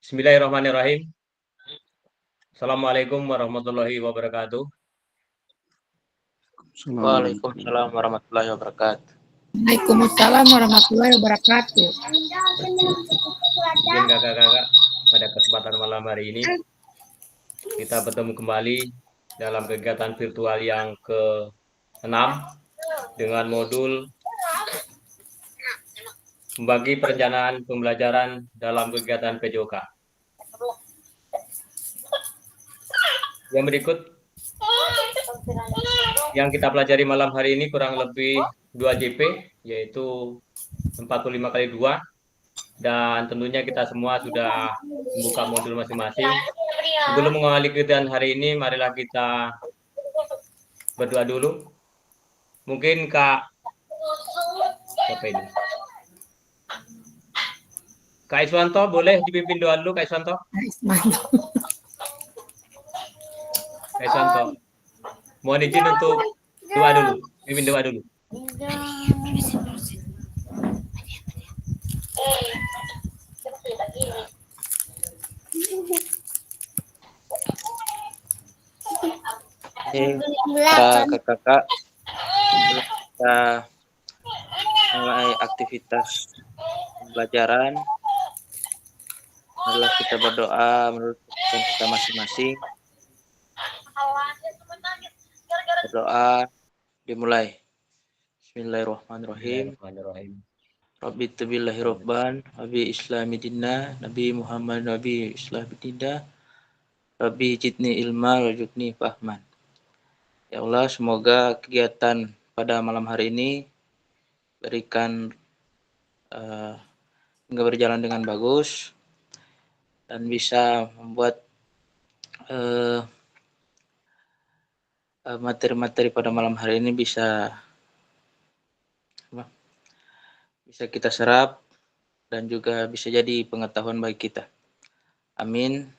Bismillahirrahmanirrahim. Assalamualaikum warahmatullahi wabarakatuh. Waalaikumsalam warahmatullahi wabarakatuh. Waalaikumsalam warahmatullahi wabarakatuh. Mungkin kakak-kakak pada kesempatan malam hari ini kita bertemu kembali dalam kegiatan virtual yang ke-6 dengan modul membagi perencanaan pembelajaran dalam kegiatan PJOK. Yang berikut yang kita pelajari malam hari ini kurang lebih 2 JP, yaitu 45 kali 2, dan tentunya kita semua sudah membuka modul masing-masing. Sebelum mengawali kegiatan hari ini, marilah kita berdoa dulu. Mungkin siapa ini? Kak Iswanto, boleh dipimpin doa dulu, Kak Iswanto? Kak Iswanto, mohon izin untuk doa dulu, pimpin doa dulu. Para kakak-kakak, kita mulai aktivitas pembelajaran. Marilah kita berdoa menurut keputusan kita masing-masing. Berdoa dimulai. Bismillahirrahmanirrahim. Rabbi tabillahi robban, Nabi Islami dinna, Nabi Muhammad Nabi Islami dinna, Rabbi jidni ilma, wajudni fahman. Ya Allah, semoga kegiatan pada malam hari ini berikan hingga berjalan dengan bagus dan bisa membuat materi-materi pada malam hari ini bisa kita serap dan juga bisa jadi pengetahuan bagi kita. Amin.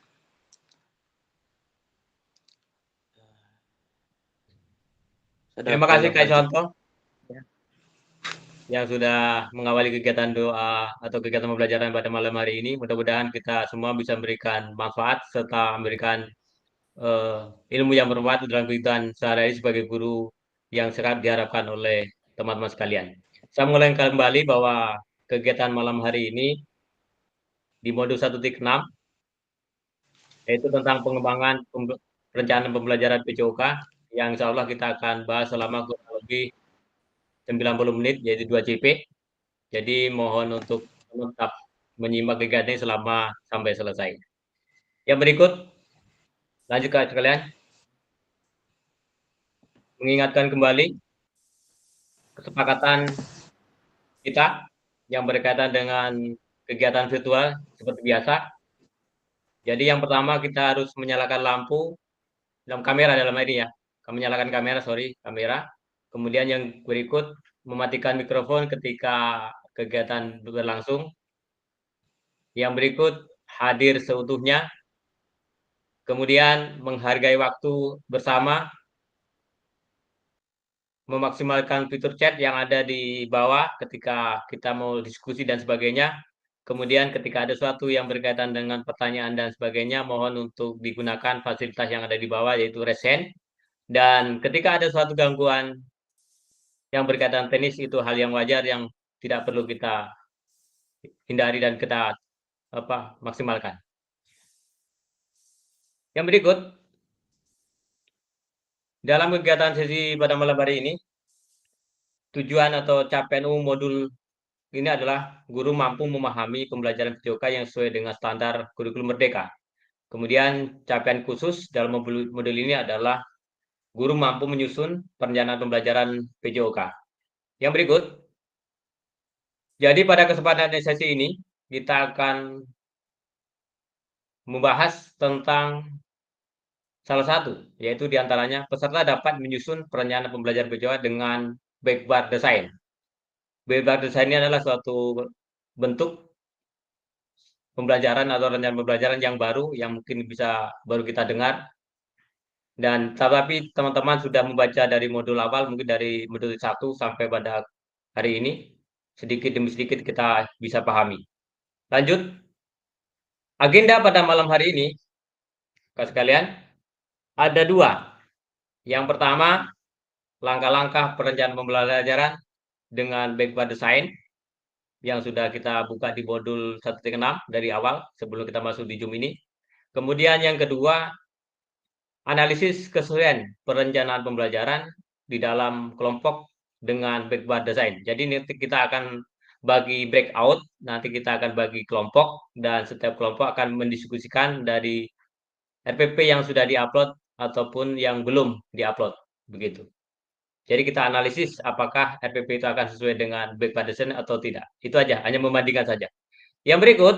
Terima kasih Kak Iswanto yang sudah mengawali kegiatan doa atau kegiatan pembelajaran pada malam hari ini. Mudah-mudahan kita semua bisa memberikan manfaat serta memberikan ilmu yang bermanfaat dalam kehidupan sehari-hari sebagai guru yang sangat diharapkan oleh teman-teman sekalian. Saya mulai kembali bahwa kegiatan malam hari ini di modul 1.6 yaitu tentang pengembangan perencanaan pembelajaran PJOK yang insya Allah kita akan bahas selama kurang lebih 90 menit, yaitu 2 JP. Jadi mohon untuk tetap menyimak kegiatan ini selama sampai selesai. Yang berikut, lanjut ke sekalian. Mengingatkan kembali kesepakatan kita yang berkaitan dengan kegiatan virtual seperti biasa. Jadi yang pertama kita harus menyalakan lampu dalam kamera dalam ini ya. Menyalakan kamera, kamera. Kemudian yang berikut mematikan mikrofon ketika kegiatan berlangsung. Yang berikut hadir seutuhnya. Kemudian menghargai waktu bersama, memaksimalkan fitur chat yang ada di bawah ketika kita mau diskusi dan sebagainya. Kemudian ketika ada sesuatu yang berkaitan dengan pertanyaan dan sebagainya, mohon untuk digunakan fasilitas yang ada di bawah, yaitu raise hand. Dan ketika ada suatu gangguan yang berkaitan teknis, itu hal yang wajar yang tidak perlu kita hindari dan kita maksimalkan. Yang berikut, dalam kegiatan sesi pada malam hari ini, tujuan atau capaian umum modul ini adalah guru mampu memahami pembelajaran PJOK yang sesuai dengan standar kurikulum merdeka. Kemudian capaian khusus dalam modul ini adalah guru mampu menyusun perencanaan pembelajaran PJOK. Yang berikut, jadi pada kesempatan sesi ini kita akan membahas tentang salah satu, yaitu diantaranya peserta dapat menyusun perencanaan pembelajaran PJOK dengan backbar design. Backbar design ini adalah suatu bentuk pembelajaran atau rencana pembelajaran yang baru yang mungkin bisa baru kita dengar. Dan tetapi teman-teman sudah membaca dari modul awal, mungkin dari modul 1 sampai pada hari ini, sedikit demi sedikit kita bisa pahami. Lanjut. Agenda pada malam hari ini, kakak sekalian, ada dua. Yang pertama, langkah-langkah perencanaan pembelajaran dengan backward design yang sudah kita buka di modul 1.6 dari awal sebelum kita masuk di Zoom ini. Kemudian yang kedua, analisis kesesuaian perencanaan pembelajaran di dalam kelompok dengan backward design. Jadi nanti kita akan bagi breakout, nanti kita akan bagi kelompok dan setiap kelompok akan mendiskusikan dari RPP yang sudah diupload ataupun yang belum diupload begitu. Jadi kita analisis apakah RPP itu akan sesuai dengan backward design atau tidak. Itu aja, hanya membandingkan saja. Yang berikut,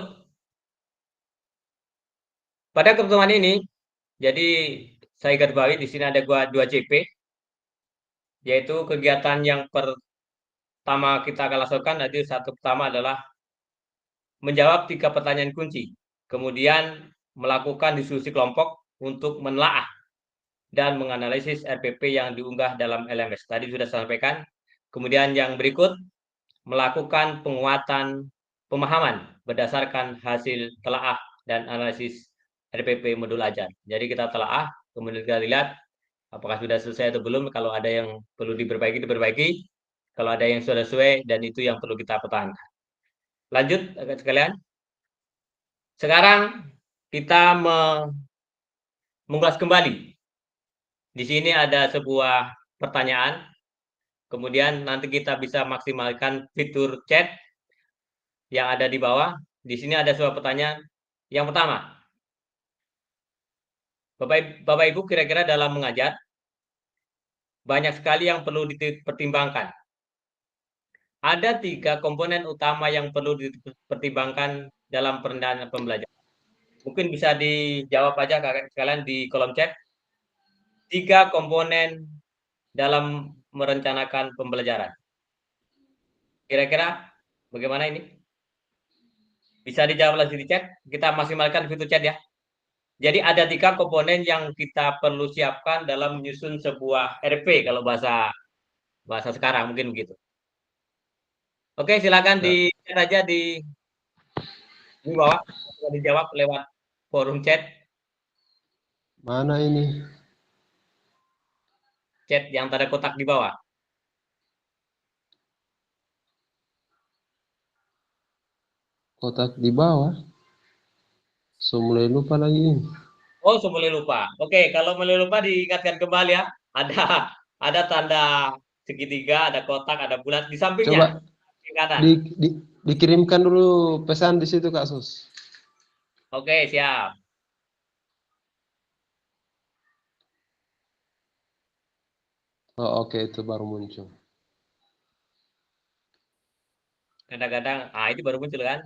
pada pertemuan ini, jadi saya garis bawahi di sini ada dua CP, yaitu kegiatan yang pertama kita akan lakukan. Nanti satu pertama adalah menjawab 3 pertanyaan kunci, kemudian melakukan diskusi kelompok untuk menelaah dan menganalisis RPP yang diunggah dalam LMS. Tadi sudah saya sampaikan. Kemudian yang berikut, melakukan penguatan pemahaman berdasarkan hasil telaah dan analisis RPP modul ajar. Jadi kita telaah, kemudian kita lihat apakah sudah selesai atau belum. Kalau ada yang perlu diperbaiki, diperbaiki. Kalau ada yang sudah sesuai, dan itu yang perlu kita pertahankan. Lanjut, sekalian. Sekarang kita mengulas kembali. Di sini ada sebuah pertanyaan. Kemudian nanti kita bisa maksimalkan fitur chat yang ada di bawah. Di sini ada sebuah pertanyaan. Yang pertama, Bapak Ibu kira-kira dalam mengajar, banyak sekali yang perlu dipertimbangkan. Ada 3 komponen utama yang perlu dipertimbangkan dalam perencanaan pembelajaran. Mungkin bisa dijawab aja kalian di kolom chat. 3 komponen dalam merencanakan pembelajaran. Kira-kira bagaimana ini? Bisa dijawab langsung di chat. Kita maksimalkan fitur chat ya. Jadi ada 3 komponen yang kita perlu siapkan dalam menyusun sebuah RP kalau bahasa sekarang mungkin begitu. Oke, silakan di chat aja di bawah, dijawab lewat forum chat. Mana ini? Chat yang tanda kotak di bawah. Kotak di bawah. So mulai lupa lagi ini. Oh, mulai lupa. Oke, kalau mulai lupa diingatkan kembali ya. Ada tanda segitiga, ada kotak, ada bulat di sampingnya. Coba Di kanan. dikirimkan dulu pesan di situ Kak Sus. Oke, siap. Oh, oke, itu baru muncul. Kadang-kadang, itu baru muncul kan?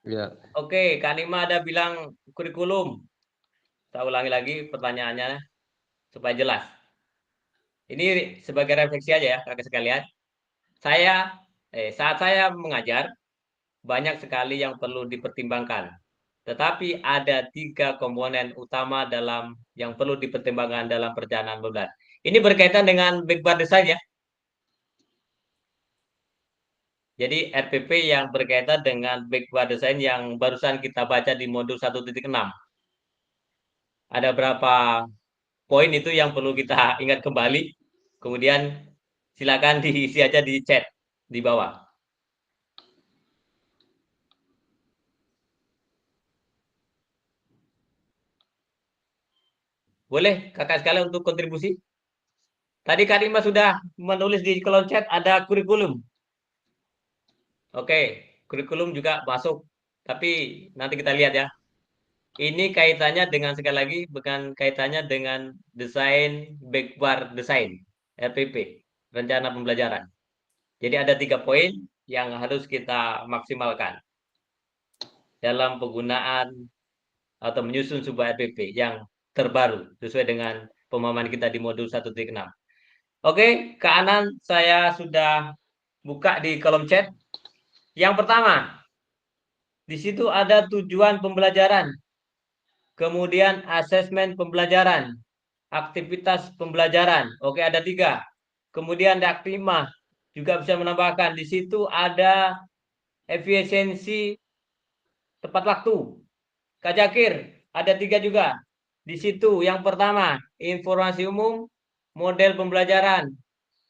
Ya. Oke, Kak Nima ada bilang kurikulum. Saya ulangi lagi pertanyaannya supaya jelas. Ini sebagai refleksi aja ya, kakak sekalian. Saat saya mengajar, banyak sekali yang perlu dipertimbangkan. Tetapi ada 3 komponen utama yang perlu dipertimbangkan dalam perjalanan belajar. Ini berkaitan dengan backward design ya. Jadi RPP yang berkaitan dengan backward design yang barusan kita baca di modul 1.6. Ada berapa poin itu yang perlu kita ingat kembali. Kemudian silakan diisi aja di chat di bawah. Boleh kakak sekalian untuk kontribusi? Tadi Kak Rima sudah menulis di kolom chat ada kurikulum. Oke, kurikulum juga masuk. Tapi nanti kita lihat ya. Ini kaitannya dengan sekali lagi dengan kaitannya dengan desain backward design RPP, rencana pembelajaran. Jadi ada 3 poin yang harus kita maksimalkan dalam penggunaan atau menyusun sebuah RPP yang terbaru sesuai dengan pemahaman kita di modul 1.6. Oke, ke kanan saya sudah buka di kolom chat. Yang pertama, di situ ada tujuan pembelajaran, kemudian asesmen pembelajaran, aktivitas pembelajaran. Oke, ada 3. Kemudian Daktimah juga bisa menambahkan di situ ada efisiensi tepat waktu. Kak Jakir, ada 3 juga. Di situ yang pertama, informasi umum, model pembelajaran,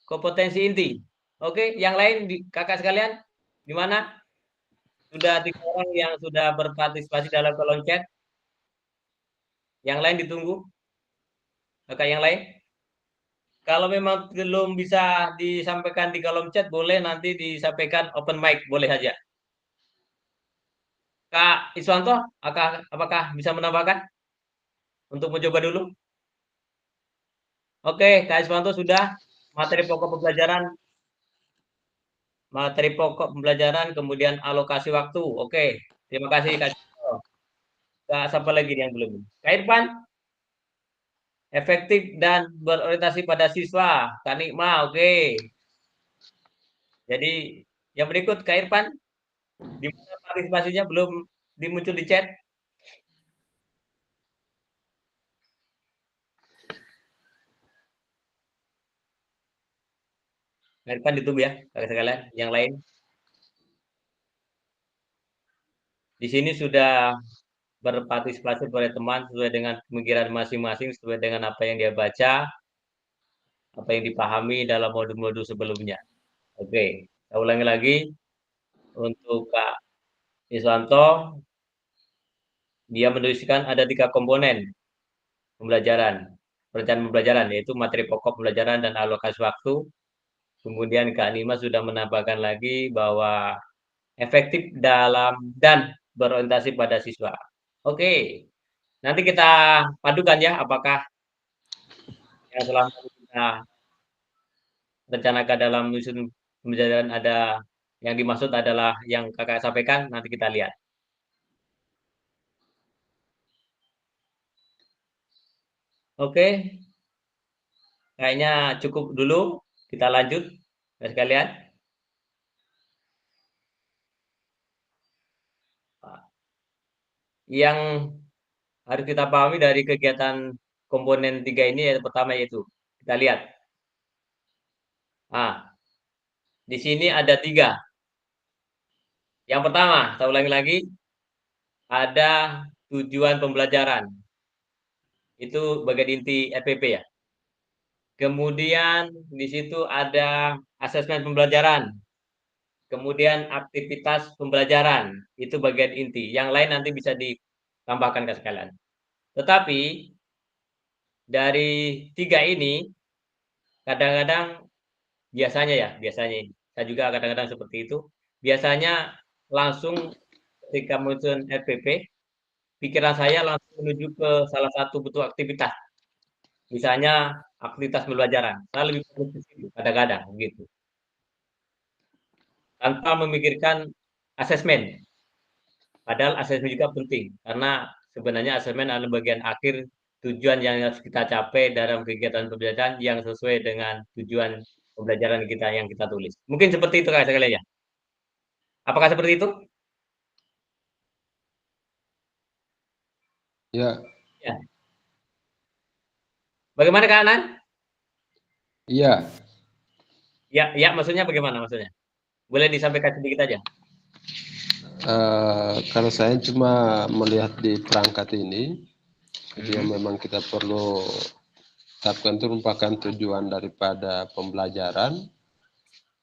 kompetensi inti. Oke, yang lain kakak sekalian, di mana? Sudah 3 orang yang sudah berpartisipasi dalam kolom chat. Yang lain ditunggu. Kakak yang lain. Kalau memang belum bisa disampaikan di kolom chat, boleh nanti disampaikan open mic, boleh saja. Kak Iswanto, apakah bisa menambahkan? Untuk mencoba dulu. Oke, Kak Iswanto sudah. Materi pokok pembelajaran, kemudian alokasi waktu. Oke, terima kasih Kak Iswanto. Kak, siapa lagi yang belum? Kak Irfan, efektif dan berorientasi pada siswa. Kak Nikma, oke. Jadi yang berikut Kak Irfan, di mana partisipasinya belum dimuncul di chat? Kak Irfan ditunggu ya, kakak sekalian. Yang lain, di sini sudah berpartisipasi oleh teman sesuai dengan pemikiran masing-masing, sesuai dengan apa yang dia baca, apa yang dipahami dalam modul-modul sebelumnya. Oke, saya ulangi lagi untuk Kak Iswanto, dia menuliskan ada 3 komponen pembelajaran, perencanaan pembelajaran, yaitu materi pokok pembelajaran dan alokasi waktu. Kemudian Kak Nima sudah menambahkan lagi bahwa efektif dalam dan berorientasi pada siswa. Oke, nanti kita padukan ya, apakah yang selama kita rencanakan dalam menyusun pembelajaran ada yang dimaksud adalah yang kakak sampaikan, nanti kita lihat. Oke, kayaknya cukup dulu. Kita lanjut, sekalian. Yang harus kita pahami dari kegiatan komponen 3 ini, yang pertama yaitu kita lihat. Nah, di sini ada 3. Yang pertama, saya ulangi lagi, ada tujuan pembelajaran. Itu bagian inti RPP ya. Kemudian di situ ada asesmen pembelajaran. Kemudian aktivitas pembelajaran. Itu bagian inti. Yang lain nanti bisa ditambahkan ke sekalian. Tetapi dari 3 ini kadang-kadang biasanya saya juga kadang-kadang seperti itu. Biasanya langsung ketika muncul RPP, pikiran saya langsung menuju ke salah satu bentuk aktivitas. Misalnya aktivitas pembelajaran. Saya lebih fokus ke situ kadang-kadang gitu. Tanpa memikirkan asesmen. Padahal asesmen juga penting karena sebenarnya asesmen adalah bagian akhir tujuan yang harus kita capai dalam kegiatan pembelajaran yang sesuai dengan tujuan pembelajaran kita yang kita tulis. Mungkin seperti itu Kak sekalian ya. Apakah seperti itu? Ya, Ya. Bagaimana Kak Anan? iya. Ya, ya maksudnya bagaimana maksudnya? Boleh disampaikan sedikit aja. Kalau saya cuma melihat di perangkat ini, dia memang kita perlu tetapkan itu merupakan tujuan daripada pembelajaran,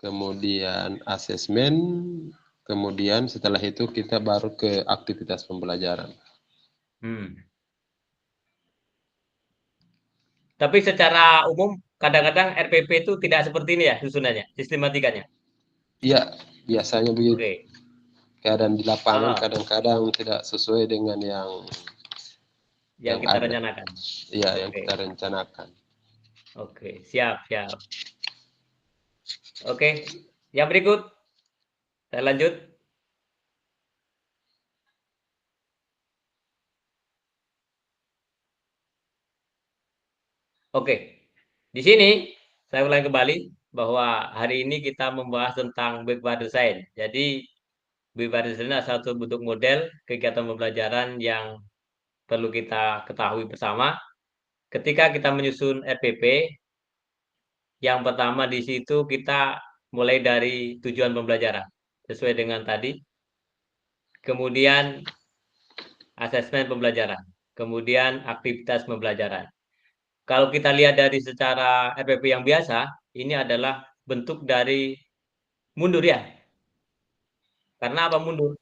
kemudian asesmen, kemudian setelah itu kita baru ke aktivitas pembelajaran. Tapi secara umum kadang-kadang RPP itu tidak seperti ini ya susunannya, sistematikanya. Iya, biasanya begitu. Oke. Keadaan di lapangan kadang-kadang tidak sesuai dengan yang kita ada. rencanakan. Iya, yang kita rencanakan. Oke, siap. Oke, yang berikut saya lanjut. Oke, di sini saya ulangi kembali bahwa hari ini kita membahas tentang Big Bar Design. Jadi Big Bar Design adalah satu bentuk model kegiatan pembelajaran yang perlu kita ketahui bersama. Ketika kita menyusun RPP, yang pertama di situ kita mulai dari tujuan pembelajaran sesuai dengan tadi. Kemudian asesmen pembelajaran, kemudian aktivitas pembelajaran. Kalau kita lihat dari secara RPP yang biasa, ini adalah bentuk dari mundur ya. Karena apa mundur?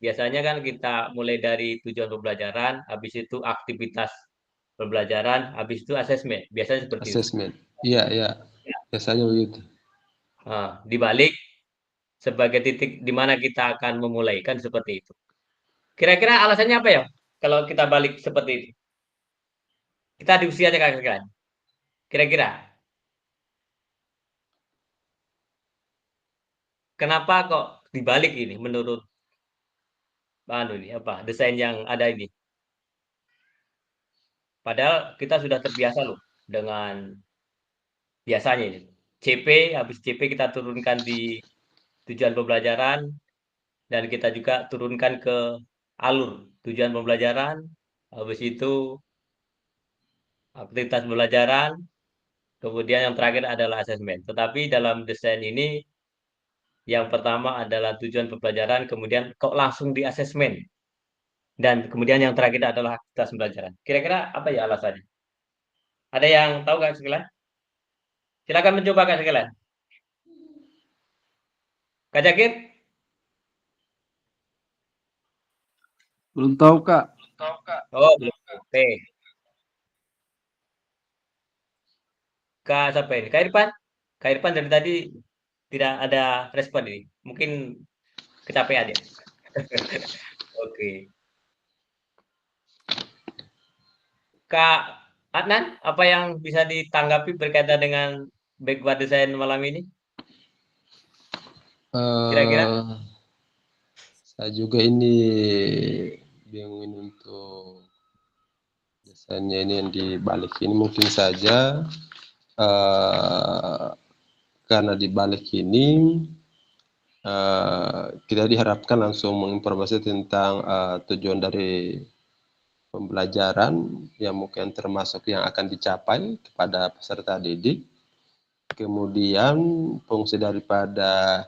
Biasanya kan kita mulai dari tujuan pembelajaran, habis itu aktivitas pembelajaran, habis itu asesmen. Biasanya seperti itu. Assessment. Iya, iya. Biasanya begitu. Dibalik sebagai titik di mana kita akan memulai, kan seperti itu. Kira-kira alasannya apa ya? Kalau kita balik seperti itu. Kita diskusi aja kan. Kira-kira kenapa kok dibalik ini menurut desain yang ada ini? Padahal kita sudah terbiasa loh dengan biasanya ini. CP, habis CP kita turunkan di tujuan pembelajaran, dan kita juga turunkan ke alur tujuan pembelajaran, habis itu aktivitas pembelajaran, kemudian yang terakhir adalah asesmen. Tetapi dalam desain ini, yang pertama adalah tujuan pembelajaran, kemudian kok langsung di asesmen, dan kemudian yang terakhir adalah aktivitas pembelajaran. Kira-kira apa ya alasannya? Ada yang tahu Kak sekalian? Silakan mencoba Kak sekalian. Kak Jakir? Belum tahu, Kak. Oh, belum. Oke. Kak siapa ini? Kak Irfan? Kak Irfan dari tadi tidak ada respon ini. Mungkin kecapean ya. Oke. Kak Adnan, apa yang bisa ditanggapi berkaitan dengan backward design malam ini? Kira-kira? Saya juga ini bingung ini untuk desainnya ini yang dibalik ini mungkin saja karena dibalik ini kita diharapkan langsung menginformasi tentang tujuan dari pembelajaran yang mungkin termasuk yang akan dicapai kepada peserta didik. Kemudian fungsi daripada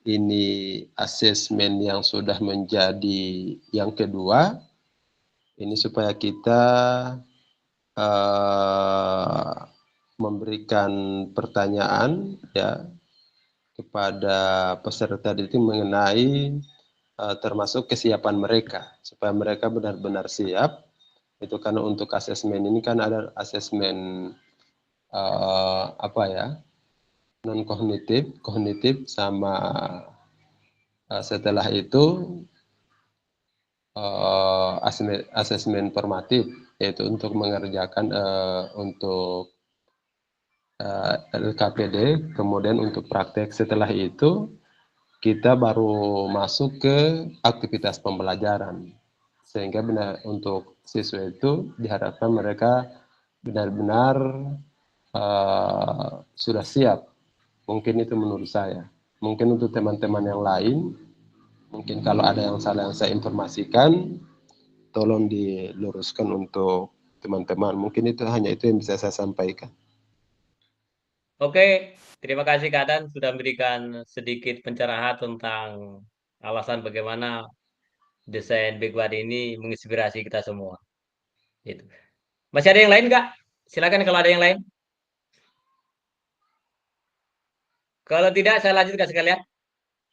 ini asesmen yang sudah menjadi yang kedua, ini supaya kita memberikan pertanyaan ya kepada peserta didik mengenai termasuk kesiapan mereka supaya mereka benar-benar siap. Itu karena untuk asesmen ini kan ada asesmen non kognitif, kognitif sama setelah itu asesmen formatif, yaitu untuk mengerjakan untuk LKPD, kemudian untuk praktek. Setelah itu kita baru masuk ke aktivitas pembelajaran, sehingga benar untuk siswa itu diharapkan mereka benar-benar sudah siap. Mungkin itu menurut saya. Mungkin untuk teman-teman yang lain, mungkin kalau ada yang salah yang saya informasikan, tolong diluruskan untuk teman-teman. Mungkin itu hanya itu yang bisa saya sampaikan. Oke, terima kasih Kak Dan sudah memberikan sedikit pencerahan tentang alasan bagaimana desain backward ini menginspirasi kita semua. Itu. Masih ada yang lain Kak? Silakan kalau ada yang lain. Kalau tidak, saya lanjut Kak sekalian.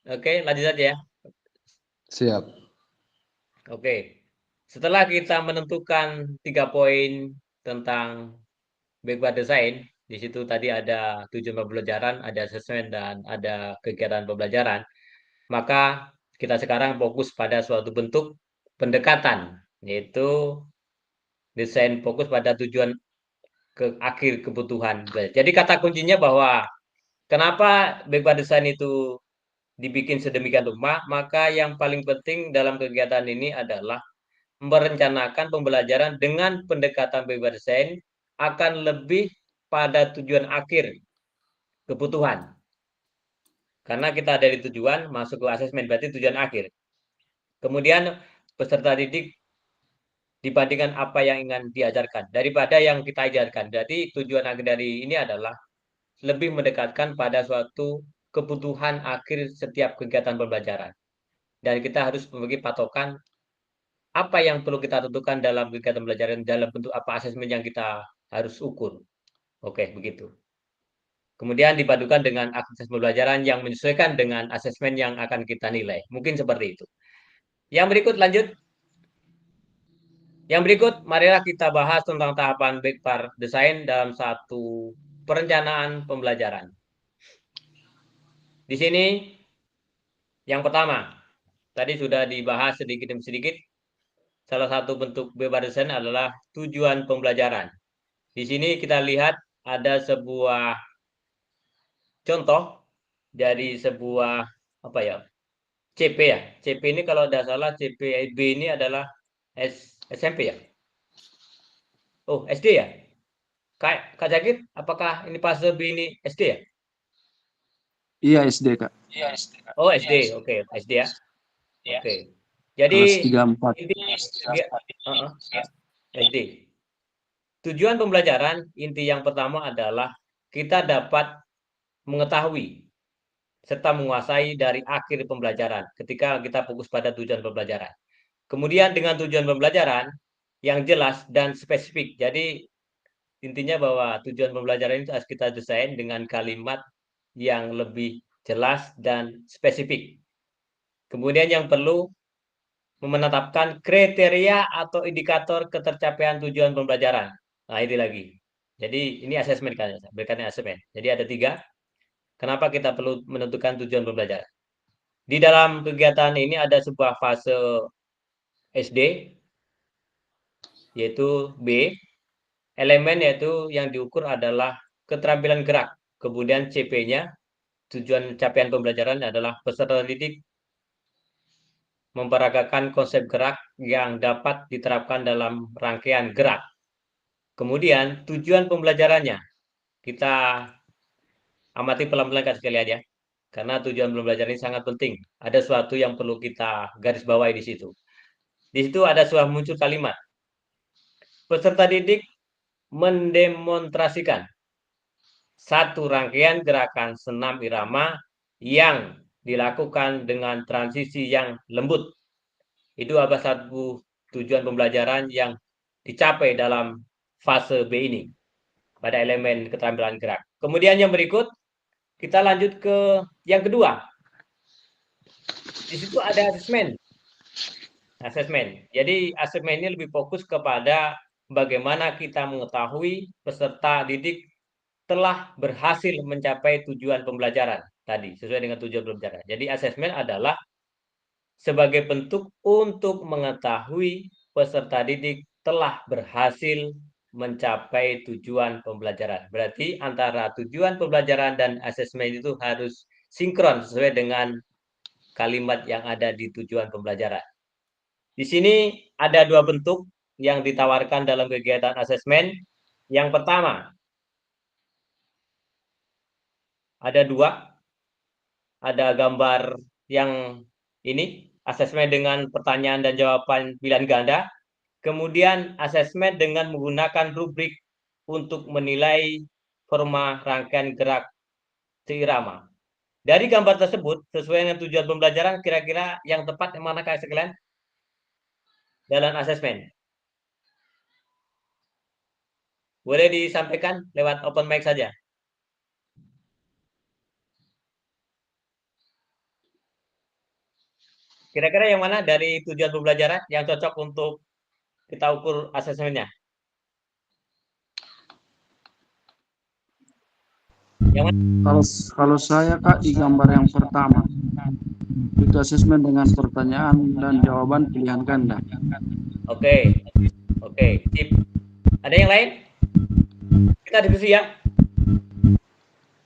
Oke, lanjut saja ya. Siap. Oke, setelah kita menentukan 3 poin tentang backward design, di situ tadi ada tujuan pembelajaran, ada assessment, dan ada kegiatan pembelajaran, maka kita sekarang fokus pada suatu bentuk pendekatan, yaitu desain fokus pada tujuan ke akhir kebutuhan. Jadi kata kuncinya bahwa kenapa backward design itu dibikin sedemikian rupa, maka yang paling penting dalam kegiatan ini adalah merencanakan pembelajaran dengan pendekatan backward design akan lebih pada tujuan akhir kebutuhan. Karena kita dari tujuan masuk ke asesmen, berarti tujuan akhir. Kemudian peserta didik dibandingkan apa yang ingin diajarkan daripada yang kita ajarkan. Jadi tujuan akhir dari ini adalah lebih mendekatkan pada suatu kebutuhan akhir setiap kegiatan pembelajaran. Dan kita harus memiliki patokan apa yang perlu kita tentukan dalam kegiatan pembelajaran, dalam bentuk apa asesmen yang kita harus ukur. Oke, begitu. Kemudian dipadukan dengan aktivitas pembelajaran yang menyesuaikan dengan asesmen yang akan kita nilai. Mungkin seperti itu. Yang berikut lanjut. Yang berikut, marilah kita bahas tentang tahapan baik part desain dalam satu perencanaan pembelajaran. Di sini, yang pertama, tadi sudah dibahas sedikit demi sedikit. Salah satu bentuk bebas desain adalah tujuan pembelajaran. Di sini kita lihat ada sebuah contoh dari sebuah apa ya, CP ya. CP ini kalau tidak salah CPB ini adalah SMP ya. Oh, SD ya. Kak Jakit, apakah ini fase B ini SD ya? Iya SD, Kak. Oh, SD. Oke, SD ya. Oke. Jadi Kelas 34. SD. Tujuan pembelajaran inti yang pertama adalah kita dapat mengetahui serta menguasai dari akhir pembelajaran ketika kita fokus pada tujuan pembelajaran. Kemudian dengan tujuan pembelajaran yang jelas dan spesifik. Jadi intinya bahwa tujuan pembelajaran itu harus kita desain dengan kalimat yang lebih jelas dan spesifik. Kemudian yang perlu menetapkan kriteria atau indikator ketercapaian tujuan pembelajaran. Nah, ini lagi. Jadi ini asesmen kan, berkaitan asesmen. Jadi ada 3. Kenapa kita perlu menentukan tujuan pembelajaran? Di dalam kegiatan ini ada sebuah fase SD, yaitu B. Elemen yaitu yang diukur adalah keterampilan gerak. Kemudian CP-nya, tujuan capaian pembelajaran adalah peserta didik memperagakan konsep gerak yang dapat diterapkan dalam rangkaian gerak. Kemudian tujuan pembelajarannya, kita amati pelan-pelan sekalian ya. Karena tujuan pembelajaran ini sangat penting. Ada sesuatu yang perlu kita garis bawahi di situ. Di situ ada sebuah muncul kalimat. Peserta didik mendemonstrasikan satu rangkaian gerakan senam irama yang dilakukan dengan transisi yang lembut. Itu adalah satu tujuan pembelajaran yang dicapai dalam fase B ini pada elemen keterampilan gerak. Kemudian yang berikut, kita lanjut ke yang kedua. Di situ ada asesmen. Jadi asesmen ini lebih fokus kepada bagaimana kita mengetahui peserta didik telah berhasil mencapai tujuan pembelajaran tadi, sesuai dengan tujuan pembelajaran. Jadi asesmen adalah sebagai bentuk untuk mengetahui peserta didik telah berhasil mencapai tujuan pembelajaran. Berarti antara tujuan pembelajaran dan asesmen itu harus sinkron sesuai dengan kalimat yang ada di tujuan pembelajaran. Di sini ada 2 bentuk yang ditawarkan dalam kegiatan asesmen. Yang pertama, ada 2. Ada gambar yang ini, asesmen dengan pertanyaan dan jawaban pilihan ganda. Kemudian asesmen dengan menggunakan rubrik untuk menilai forma rangkaian gerak seirama. Dari gambar tersebut, sesuai dengan tujuan pembelajaran, kira-kira yang tepat yang mana kalian sekalian? Dalam asesmen. Boleh disampaikan lewat open mic saja. Kira-kira yang mana dari tujuan pembelajaran yang cocok untuk kita ukur asesmennya? Yang mana? Kalau saya, Kak, di gambar yang pertama, itu asesmen dengan pertanyaan dan jawaban pilihan ganda. Oke, sip. Ada yang lain? Kita diskusi ya.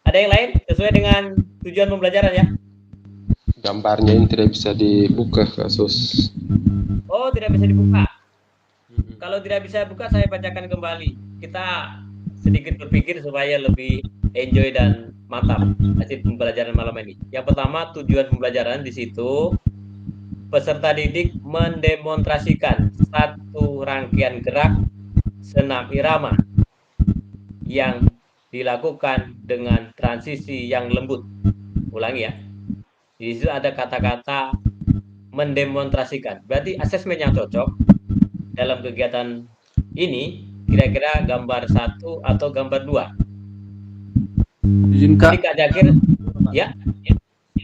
Ada yang lain sesuai dengan tujuan pembelajaran ya? Gambarnya ini tidak bisa dibuka, kasus. Oh, tidak bisa dibuka. Kalau tidak bisa buka, saya bacakan kembali. Kita sedikit berpikir supaya lebih enjoy dan mantap hasil pembelajaran malam ini. Yang pertama, tujuan pembelajaran di situ peserta didik mendemonstrasikan satu rangkaian gerak senam irama yang dilakukan dengan transisi yang lembut. Ulangi ya. Di situ ada kata-kata mendemonstrasikan. Berarti asesmen yang cocok dalam kegiatan ini kira-kira gambar 1 atau gambar 2? Izin Jadi Kak, Kak Zakir, ya.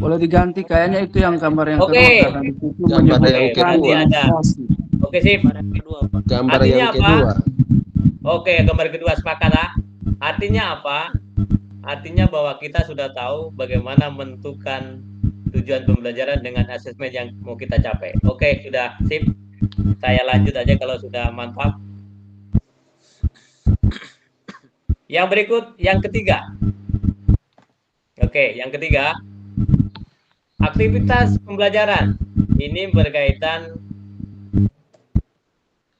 boleh diganti kayaknya itu yang gambar yang Oke. kedua karena di situ Gambar yang menyebutkan berarti kedua. ada. ilustrasi. Oke, sip. Gambar yang kedua, Pak. Gambar Artinya yang apa? kedua. Oke, gambar kedua sepakat ah. Artinya apa? Artinya bahwa kita sudah tahu bagaimana menentukan tujuan pembelajaran dengan asesmen yang mau kita capai. Oke, sudah sip. Saya lanjut aja kalau sudah mantap. Yang berikut, yang ketiga. Oke, yang ketiga, aktivitas pembelajaran. Ini berkaitan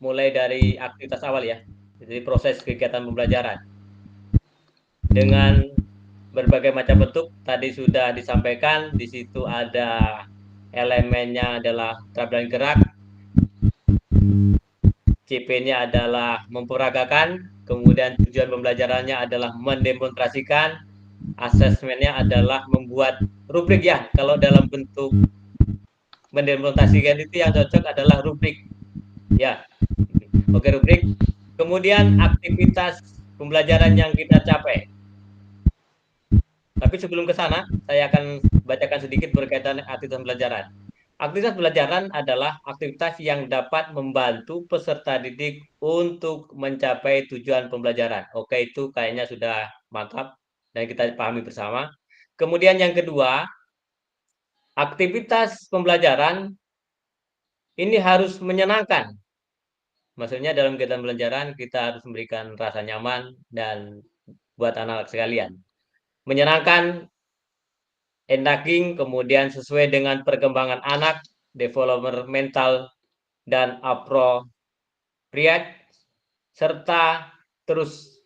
mulai dari aktivitas awal ya, jadi proses kegiatan pembelajaran. Dengan berbagai macam bentuk, tadi sudah disampaikan, di situ ada elemennya adalah terabilan gerak, CP-nya adalah memperagakan, kemudian tujuan pembelajarannya adalah mendemonstrasikan, asesmennya adalah membuat rubrik ya. Kalau dalam bentuk mendemonstrasikan itu yang cocok adalah rubrik ya. Oke, rubrik. Kemudian aktivitas pembelajaran yang kita capai. Tapi sebelum ke sana, saya akan bacakan sedikit berkaitan aktivitas pembelajaran. Aktivitas pembelajaran adalah aktivitas yang dapat membantu peserta didik untuk mencapai tujuan pembelajaran. Oke, itu kayaknya sudah mantap dan kita pahami bersama. Kemudian yang kedua, aktivitas pembelajaran ini harus menyenangkan. Maksudnya dalam kegiatan pembelajaran kita harus memberikan rasa nyaman dan buat anak-anak sekalian. Menyenangkan, enacting, kemudian sesuai dengan perkembangan anak, developmental dan appropriate, serta terus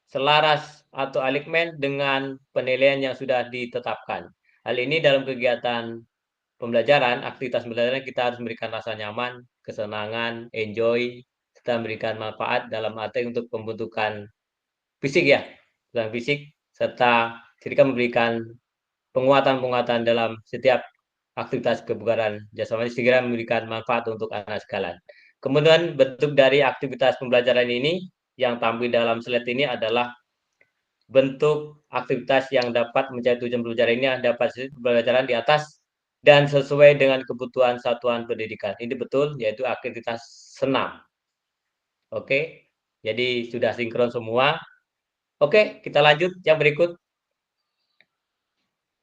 selaras atau align dengan penilaian yang sudah ditetapkan. Hal ini dalam kegiatan pembelajaran, aktivitas pembelajaran kita harus memberikan rasa nyaman, kesenangan, enjoy, serta memberikan manfaat dalam arti untuk pembentukan fisik ya, dalam fisik, serta ketika memberikan penguatan-penguatan dalam setiap aktivitas kebugaran jasmani segera memberikan manfaat untuk anak sekalian. Kemudian bentuk dari aktivitas pembelajaran ini yang tampil dalam slide ini adalah bentuk aktivitas yang dapat mencapai tujuan pembelajaran ini dapat pembelajaran di atas dan sesuai dengan kebutuhan satuan pendidikan. Ini betul, yaitu aktivitas senam. Oke, jadi sudah sinkron semua. Oke, kita lanjut yang berikut.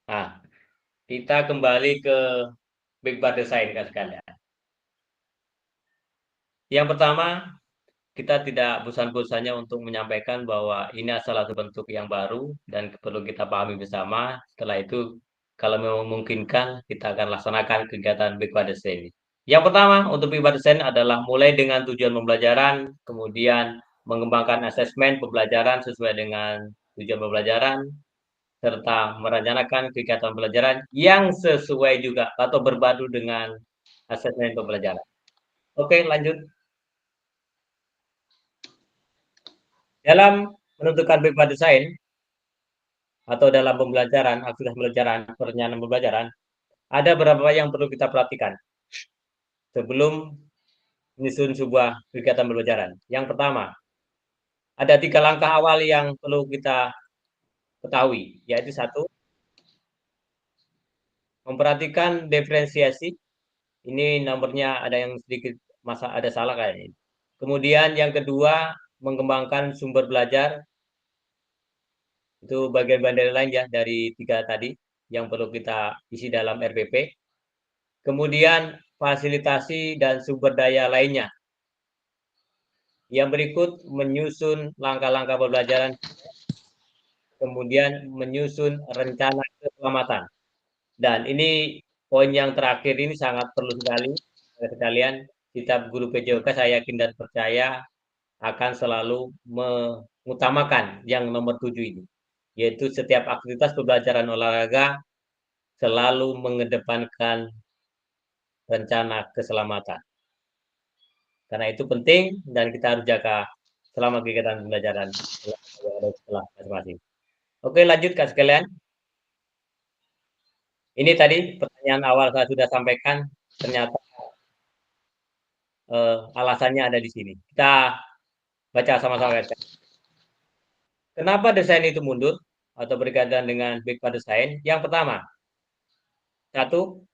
Nah, kita kembali ke Big Bar Design kan sekalian. Yang pertama, kita tidak bosan-bosannya untuk menyampaikan bahwa ini adalah satu bentuk yang baru dan perlu kita pahami bersama. Setelah itu, kalau memang memungkinkan, kita akan laksanakan kegiatan Big Bar Design ini. Yang pertama, untuk Big Bar Design adalah mulai dengan tujuan pembelajaran, kemudian mengembangkan asesmen pembelajaran sesuai dengan tujuan pembelajaran, serta merencanakan kegiatan pembelajaran yang sesuai juga atau berbadu dengan asesmen pembelajaran. Oke, lanjut. Dalam menentukan Big Bar Design atau dalam pembelajaran, aktivitas pembelajaran, perencanaan pembelajaran, ada beberapa yang perlu kita perhatikan sebelum menyusun sebuah kegiatan pembelajaran. Yang pertama, ada 3 langkah awal yang perlu kita ketahui, yaitu satu, memperhatikan diferensiasi. Ini nomornya ada yang sedikit ada salah kayaknya. Kemudian yang kedua, mengembangkan sumber belajar. Itu bagian-bagian lain ya dari 3 tadi yang perlu kita isi dalam RPP. Kemudian fasilitasi dan sumber daya lainnya. Yang berikut menyusun langkah-langkah pembelajaran, kemudian menyusun rencana keselamatan. Dan ini poin yang terakhir ini sangat perlu sekali sekalian. Kita guru PJOK saya yakin dan percaya akan selalu mengutamakan yang nomor 7 ini, yaitu setiap aktivitas pembelajaran olahraga selalu mengedepankan rencana keselamatan. Karena itu penting dan kita harus jaga selama kegiatan pembelajaran setelah masing-masing. Oke, lanjut Kak sekalian. Ini tadi pertanyaan awal saya sudah sampaikan, ternyata alasannya ada di sini. Kita baca sama-sama. Kenapa desain itu mundur atau berkaitan dengan BIPA desain? Yang pertama, satu,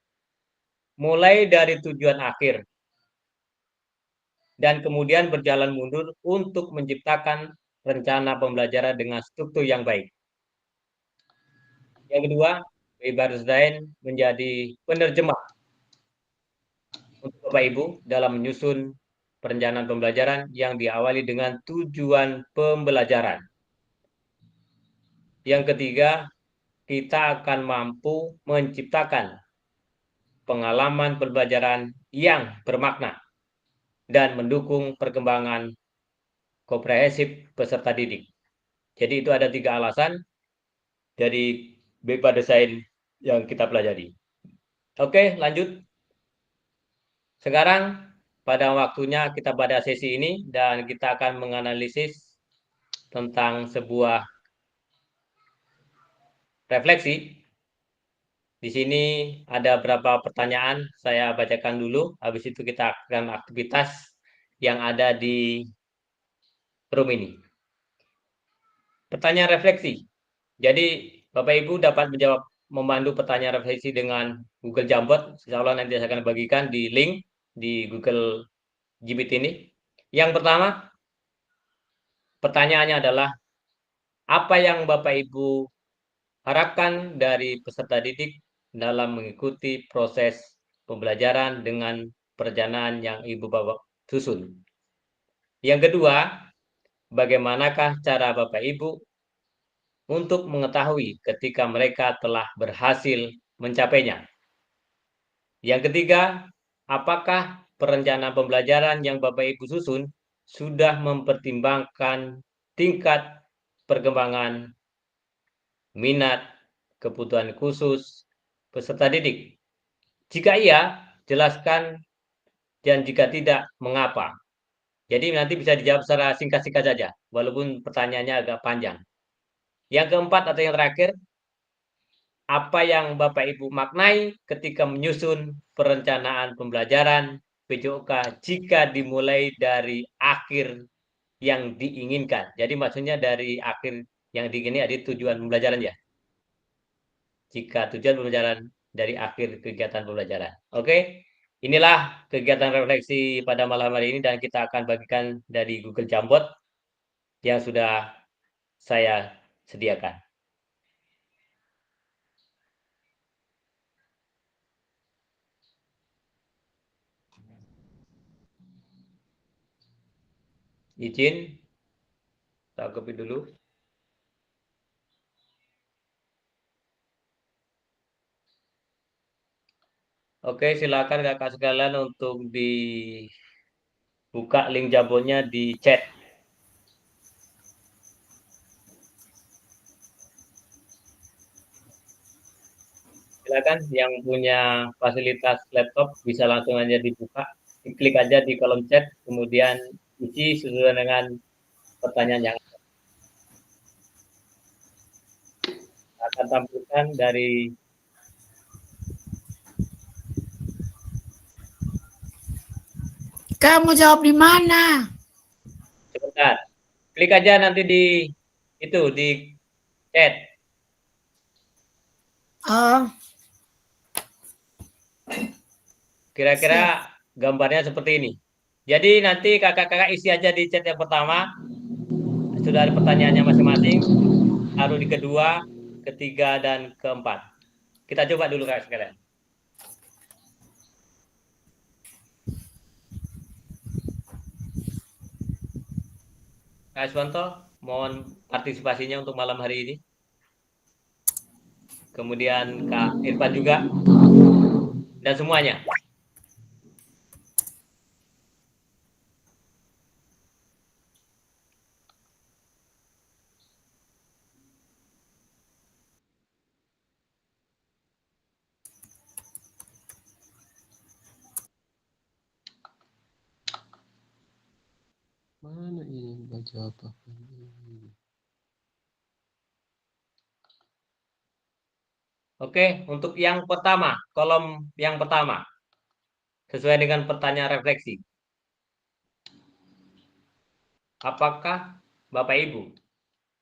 mulai dari tujuan akhir dan kemudian berjalan mundur untuk menciptakan rencana pembelajaran dengan struktur yang baik. Yang kedua, BIPA desain menjadi penerjemah untuk Bapak Ibu dalam menyusun perencanaan pembelajaran yang diawali dengan tujuan pembelajaran. Yang ketiga, kita akan mampu menciptakan pengalaman pembelajaran yang bermakna dan mendukung perkembangan komprehensif peserta didik. Jadi itu ada 3 alasan dari BIPA desain yang kita pelajari. Oke, lanjut. Sekarang pada waktunya kita pada sesi ini dan kita akan menganalisis tentang sebuah refleksi. Di sini ada beberapa pertanyaan, saya bacakan dulu, habis itu kita akan aktivitas yang ada di room ini. Pertanyaan refleksi. Jadi Bapak Ibu dapat menjawab memandu pertanyaan refleksi dengan Google Jamboard. Insya Allah nanti saya akan bagikan di link di Google Jibit ini. Yang pertama, pertanyaannya adalah apa yang Bapak Ibu harapkan dari peserta didik dalam mengikuti proses pembelajaran dengan perencanaan yang Ibu Bapak susun. Yang kedua, bagaimanakah cara Bapak Ibu untuk mengetahui ketika mereka telah berhasil mencapainya? Yang ketiga, apakah perencanaan pembelajaran yang Bapak Ibu susun sudah mempertimbangkan tingkat perkembangan, minat, kebutuhan khusus peserta didik? Jika iya, jelaskan, dan jika tidak, mengapa? Jadi nanti bisa dijawab secara singkat-singkat saja, walaupun pertanyaannya agak panjang. Yang keempat atau yang terakhir, apa yang Bapak Ibu maknai ketika menyusun perencanaan pembelajaran PJOK jika dimulai dari akhir yang diinginkan. Jadi maksudnya dari akhir yang diinginkan ada tujuan pembelajaran ya. Jika tujuan pembelajaran dari akhir kegiatan pembelajaran. Oke, inilah kegiatan refleksi pada malam hari ini dan kita akan bagikan dari Google Jamboard yang sudah saya sediakan. Izin, tak copy dulu. Oke, silakan kakak sekalian untuk dibuka link Jamboardnya di chat. Silakan yang punya fasilitas laptop bisa langsung aja dibuka, klik aja di kolom chat, kemudian isi sesuai dengan pertanyaan yang akan tampilkan dari Kamu jawab di mana? sebentar. Klik aja nanti di itu di chat. Oh, Kira-kira gambarnya seperti ini. Jadi nanti kakak-kakak isi aja di chat yang pertama. Sudah ada pertanyaannya masing-masing. Lalu di kedua, ketiga, dan keempat. Kita coba dulu kakak sekalian. Kak Iswanto, mohon partisipasinya untuk malam hari ini. Kemudian Kak Irfan juga. Dan semuanya. Mana ini baca apa? Oke, untuk yang pertama, kolom yang pertama. Sesuai dengan pertanyaan refleksi. Apakah Bapak Ibu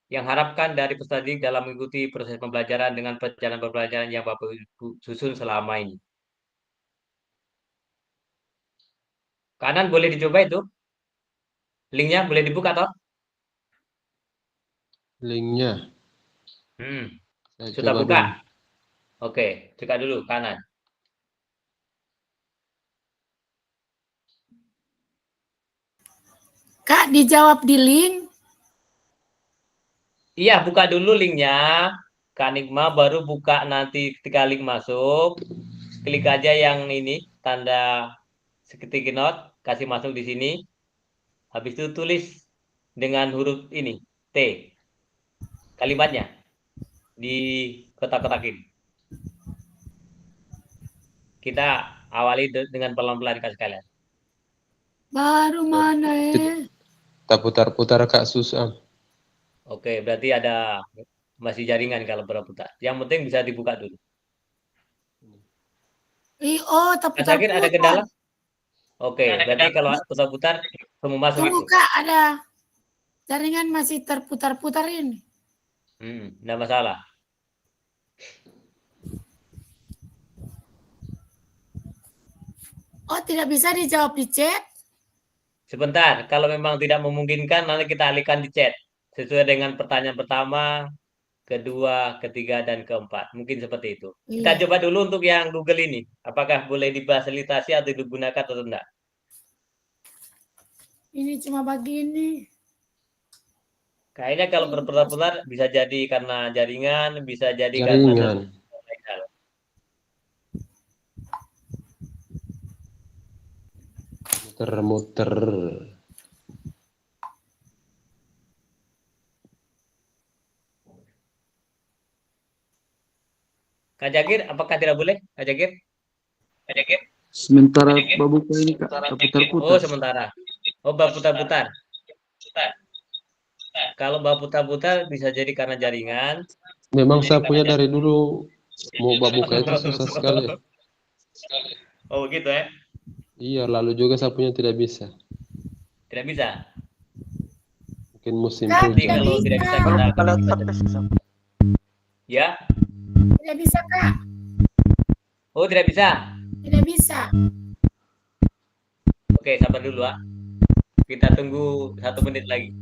yang harapkan dari peserta didik dalam mengikuti proses pembelajaran dengan perjalanan pembelajaran yang Bapak Ibu susun selama ini? Kanan boleh dicoba itu. Linknya boleh dibuka toh? Linknya saya Sudah coba buka? dulu. Oke, buka dulu kanan. Kak, dijawab di link. Iya, buka dulu linknya. Kak Nikma baru buka nanti ketika link masuk. Klik aja yang ini, tanda sticky note, kasih masuk di sini. Habis itu tulis dengan huruf ini, T. Kalimatnya di kotak-kotakin. Kita awali dengan pelan-pelan Kak sekalian. Baru mana ya? Kita putar-putar Kak susah. Oke, berarti ada masih jaringan kalau berputar. Yang penting bisa dibuka dulu. Oh, Kak Sakir ada terputar-putar. kendala? Oke, berarti kalau putar-putar semua masuk Tunggu itu. Kak, ada jaringan masih terputar-putar ini. Enggak masalah. Oh, tidak bisa dijawab di chat? Sebentar, kalau memang tidak memungkinkan nanti kita alihkan di chat. Sesuai dengan pertanyaan pertama, kedua, ketiga, dan keempat. Mungkin seperti itu. Kita Iya. coba dulu untuk yang Google ini. Apakah boleh difasilitasi atau digunakan atau tidak? Ini cuma begini. Kayaknya kalau berputar-putar bisa jadi karena jaringan, bisa jadi karena Jaringan. lain hal. Muter-muter. Kak Jagir, apakah tidak boleh? Kak Jagir? Kak Jagir? Sementara babuka ini Kak, putar-putar. Oh, sementara. Oh, putar-putar. Kalau putar-putar bisa jadi karena jaringan. Memang saya punya dari dulu mau buka itu susah sekali. Oh, gitu ya? Iya, lalu juga saya punya tidak bisa. Tidak bisa. Mungkin musim Kak, Nanti hujan. kalau tidak bisa kita akan baca. Ya? Tidak bisa Kak, Oh, tidak bisa. tidak bisa. Oke, sabar dulu, ah. Kita tunggu 1 menit lagi.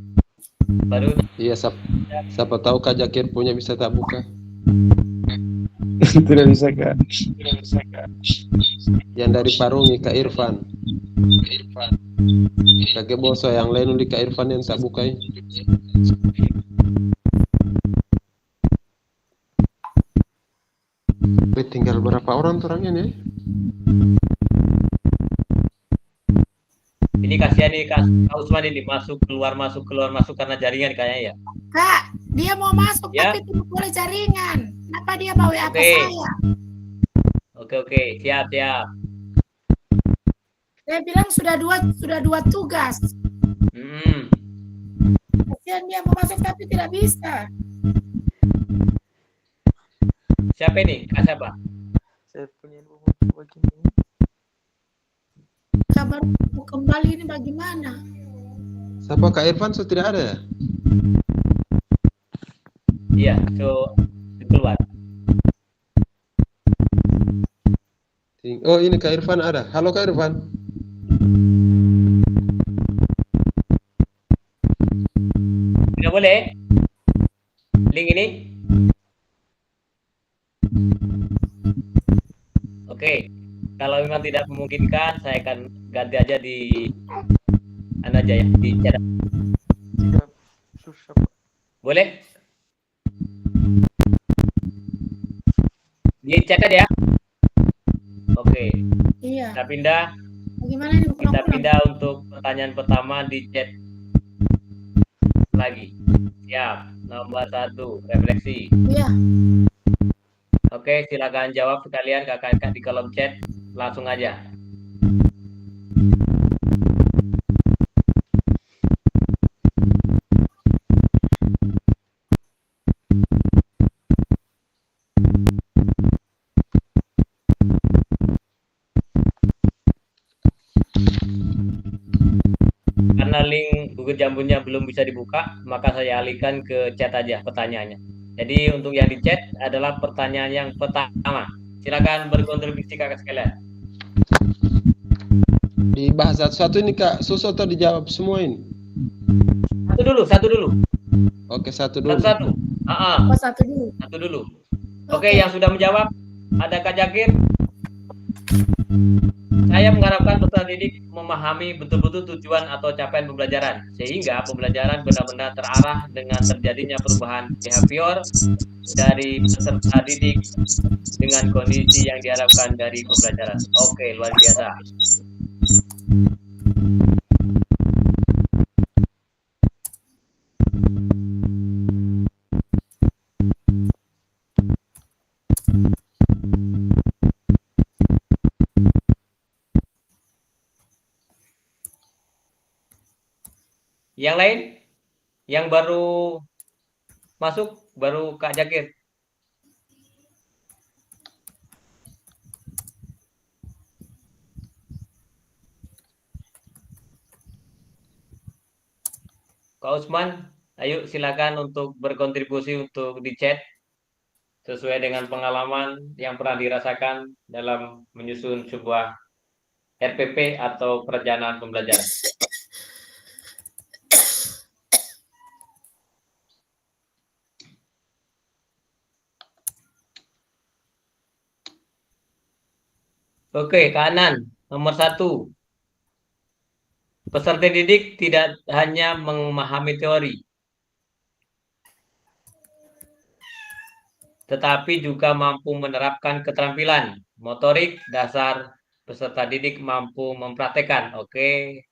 Baru Iya, siapa tahu Kak Jakir punya bisa tak buka. Tidak bisa Kak. Yang dari Parungi Kak Irfan. Kakek boso yang lain di Kak Irfan yang tak buka. Tinggal berapa orang tuh orangnya nih? ini kasihan nih Kak Usman ini masuk keluar karena jaringan kayaknya ya. Kak, dia mau masuk Ya. tapi tidak boleh jaringan. Kenapa dia bawa apa Oke. saya? Oke, siap. Saya bilang sudah dua tugas. Kasihan dia mau masuk tapi tidak bisa. Siapa ini? Kak siapa? Saya punya begini. Kabar kembali ini bagaimana? Siapa Kak Irfan sudah tidak ada ya? Iya, so keluar. Oh ini Kak Irfan ada. Halo Kak Irfan. Tidak boleh? Link ini? Oke. Kalau memang tidak memungkinkan, saya akan ganti aja di Anda aja ya, di chat. Tidak susah Pak. Boleh? Di chat aja ya. Oke. Iya. Kita pindah. Bagaimana ini Kita pulang-pulang? pindah untuk pertanyaan pertama di chat lagi. Siap. Nomor 1, refleksi. Iya. Oke, silakan jawab sekalian kakak-kakak di kolom chat. Langsung aja. Karena karena link Google Jambonya belum bisa dibuka, maka saya alihkan ke chat aja pertanyaannya. Jadi untuk yang di chat adalah pertanyaan yang pertama. Silakan berkontribusi kakak sekalian. Dibahas satu-satu ini Kak, susah atau dijawab semua ini? Satu dulu. Oke, satu dulu. Satu-satu. Oh, satu dulu. Satu dulu. Oke, yang sudah menjawab ada Kak Jakir. Saya mengharapkan peserta didik memahami betul-betul tujuan atau capaian pembelajaran, sehingga pembelajaran benar-benar terarah dengan terjadinya perubahan behavior dari peserta didik dengan kondisi yang diharapkan dari pembelajaran. Oke, luar biasa. Yang lain? Yang baru masuk, baru Kak Jakir. Kak Usman, ayo silakan untuk berkontribusi untuk di chat sesuai dengan pengalaman yang pernah dirasakan dalam menyusun sebuah RPP atau perencanaan pembelajaran. Oke, Kak Anan, nomor 1. Peserta didik tidak hanya memahami teori, tetapi juga mampu menerapkan keterampilan motorik dasar. Peserta didik mampu mempraktekkan,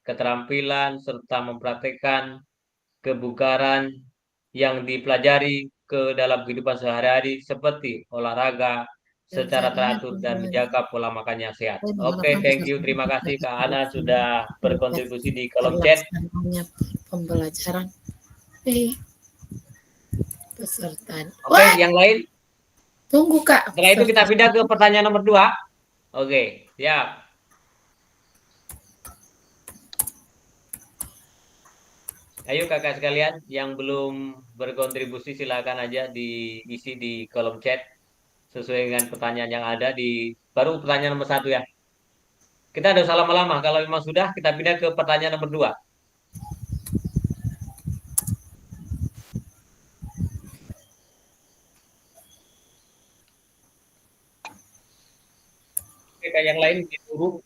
keterampilan serta mempraktekkan kebugaran yang dipelajari ke dalam kehidupan sehari-hari seperti olahraga secara teratur dan menjaga pola makan yang sehat. Oke, thank you. Terima kasih Kak Ana sudah berkontribusi di kolom chat. Pembelajaran peserta. Oke, yang lain? Tunggu Kak. Setelah itu kita pindah ke pertanyaan nomor 2. Oke, siap. Ayo kakak sekalian yang belum berkontribusi silakan aja diisi di kolom chat sesuai dengan pertanyaan yang ada di baru pertanyaan nomor 1 ya. Kita ada usah lama-lama. Kalau memang sudah kita pindah ke pertanyaan nomor 2. Oke, kayak yang lain disuruh.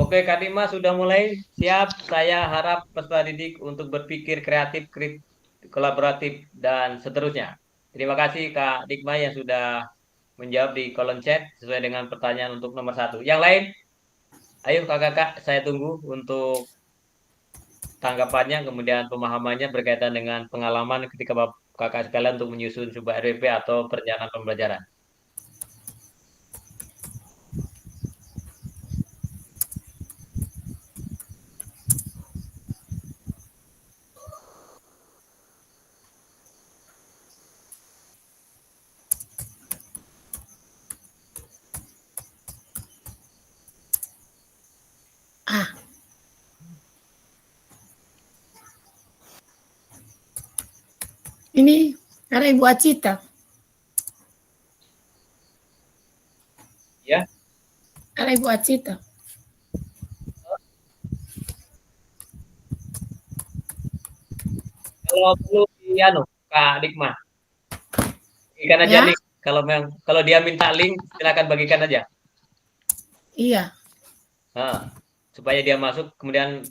Oke, Kak Dima sudah mulai siap. Saya harap peserta didik untuk berpikir kreatif, kolaboratif, dan seterusnya. Terima kasih Kak Dikma yang sudah menjawab di kolom chat sesuai dengan pertanyaan untuk nomor 1. Yang lain, ayo kakak-kakak, saya tunggu untuk tanggapannya, kemudian pemahamannya berkaitan dengan pengalaman ketika kakak sekalian untuk menyusun sebuah RPP atau perencanaan pembelajaran. Ini ada Ibu Acita. Ya. Ada Ibu Acita. Kalau perlu Kak Dikma, bagikan aja link. Kalau dia minta link, silakan bagikan aja. Iya. Supaya dia masuk, kemudian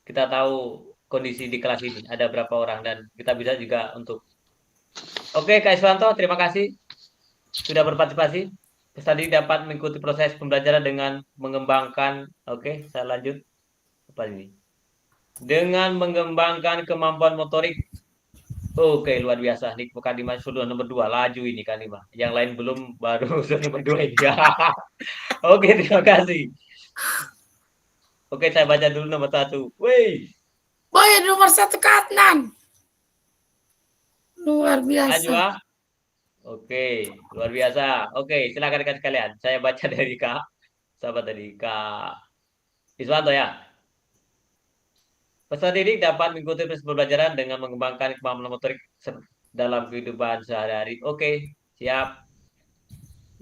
kita tahu kondisi di kelas ini ada berapa orang dan kita bisa juga untuk. Oke, Kak Iswanto, terima kasih sudah berpartisipasi. Tadi dapat mengikuti proses pembelajaran dengan mengembangkan. Oke, saya lanjut. Apa ini? Dengan mengembangkan kemampuan motorik. Oke, luar biasa. Nih, Kak Dimas sudah nomor 2. Laju ini Kak Dimas. Yang lain belum, baru sudah nomor 2 ini. Oke, terima kasih. Oke, saya baca dulu nomor 1. Wih, Boy nomor 1 ke Adnan. Luar laju biasa. ah. Oke, luar biasa. Oke, silakan rekan sekalian. Saya baca dari Kak, sahabat tadi, Kak Iswanto ya. Peserta didik dapat mengikuti proses pembelajaran dengan mengembangkan kemampuan motorik dalam kehidupan sehari-hari. Oke, siap.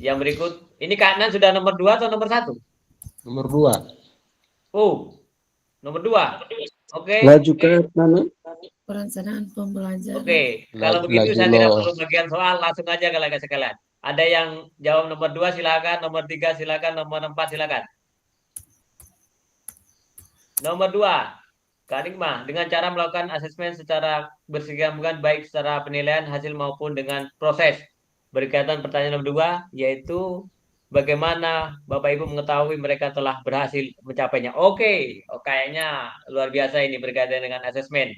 Yang berikut, ini Kak Nan sudah nomor 2 atau nomor 1? Nomor 2. Oh, nomor 2. Oke. Laju ke mana? Perencanaan pembelajaran. Oke, kalau begitu Laju saya tidak lo. perlu bagian soal, langsung aja kalau sekalian. Ada yang jawab nomor 2 silakan, nomor 3 silakan, nomor 4 silakan. Nomor 2, Kak Nikmah, dengan cara melakukan asesmen secara berkesinambungan baik secara penilaian hasil maupun dengan proses. Berkaitan pertanyaan nomor 2, yaitu bagaimana Bapak Ibu mengetahui mereka telah berhasil mencapainya. Oke, oh, kayaknya luar biasa ini berkaitan dengan asesmen.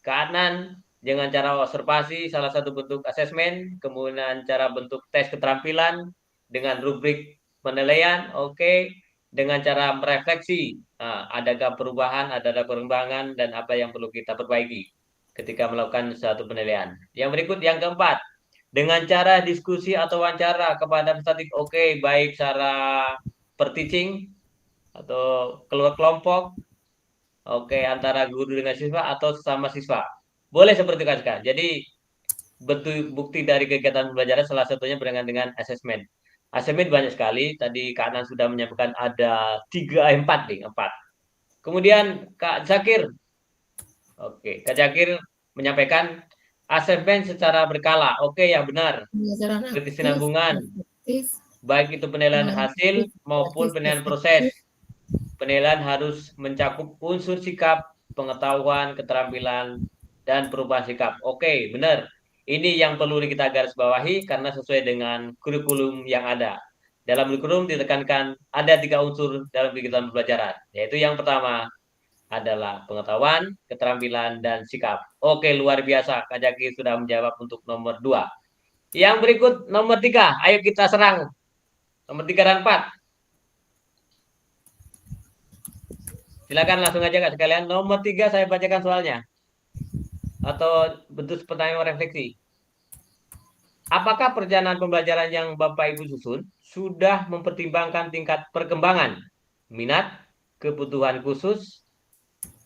Kanan dengan cara observasi salah satu bentuk asesmen, kemudian cara bentuk tes keterampilan dengan rubrik penilaian, oke, dengan cara merefleksi, adakah perubahan, adakah perkembangan, dan apa yang perlu kita perbaiki ketika melakukan satu penilaian. Yang berikut, yang keempat, dengan cara diskusi atau wawancara kepada peserta, oke, baik secara per teaching atau keluar kelompok, oke, antara guru dengan siswa atau sesama siswa. Boleh seperti itu, Kak. Jadi, bukti dari kegiatan pembelajaran salah satunya berkaitan dengan asesmen. Asesmen banyak sekali. Tadi Kak Anan sudah menyampaikan ada 4 nih, 4. Kemudian Kak Zakir. Oke, Kak Zakir menyampaikan asesmen secara berkala. Oke, ya benar. Pembelajaran Kesinambungan. aktif, Baik itu penilaian hasil maupun penilaian proses. Penilaian harus mencakup unsur sikap, pengetahuan, keterampilan, dan perubahan sikap. Oke, benar. Ini yang perlu kita garis bawahi karena sesuai dengan kurikulum yang ada. Dalam kurikulum ditekankan ada 3 unsur dalam kegiatan pembelajaran, yaitu yang pertama adalah pengetahuan, keterampilan, dan sikap. Oke, luar biasa. Kak Jaki sudah menjawab untuk nomor 2. Yang berikut nomor 3. Ayo kita serang. Nomor 3 dan 4. Silakan langsung aja Kak sekalian. Nomor 3 saya bacakan soalnya. Atau bentuk pertanyaan refleksi. Apakah perjalanan pembelajaran yang Bapak Ibu susun sudah mempertimbangkan tingkat perkembangan, minat, kebutuhan khusus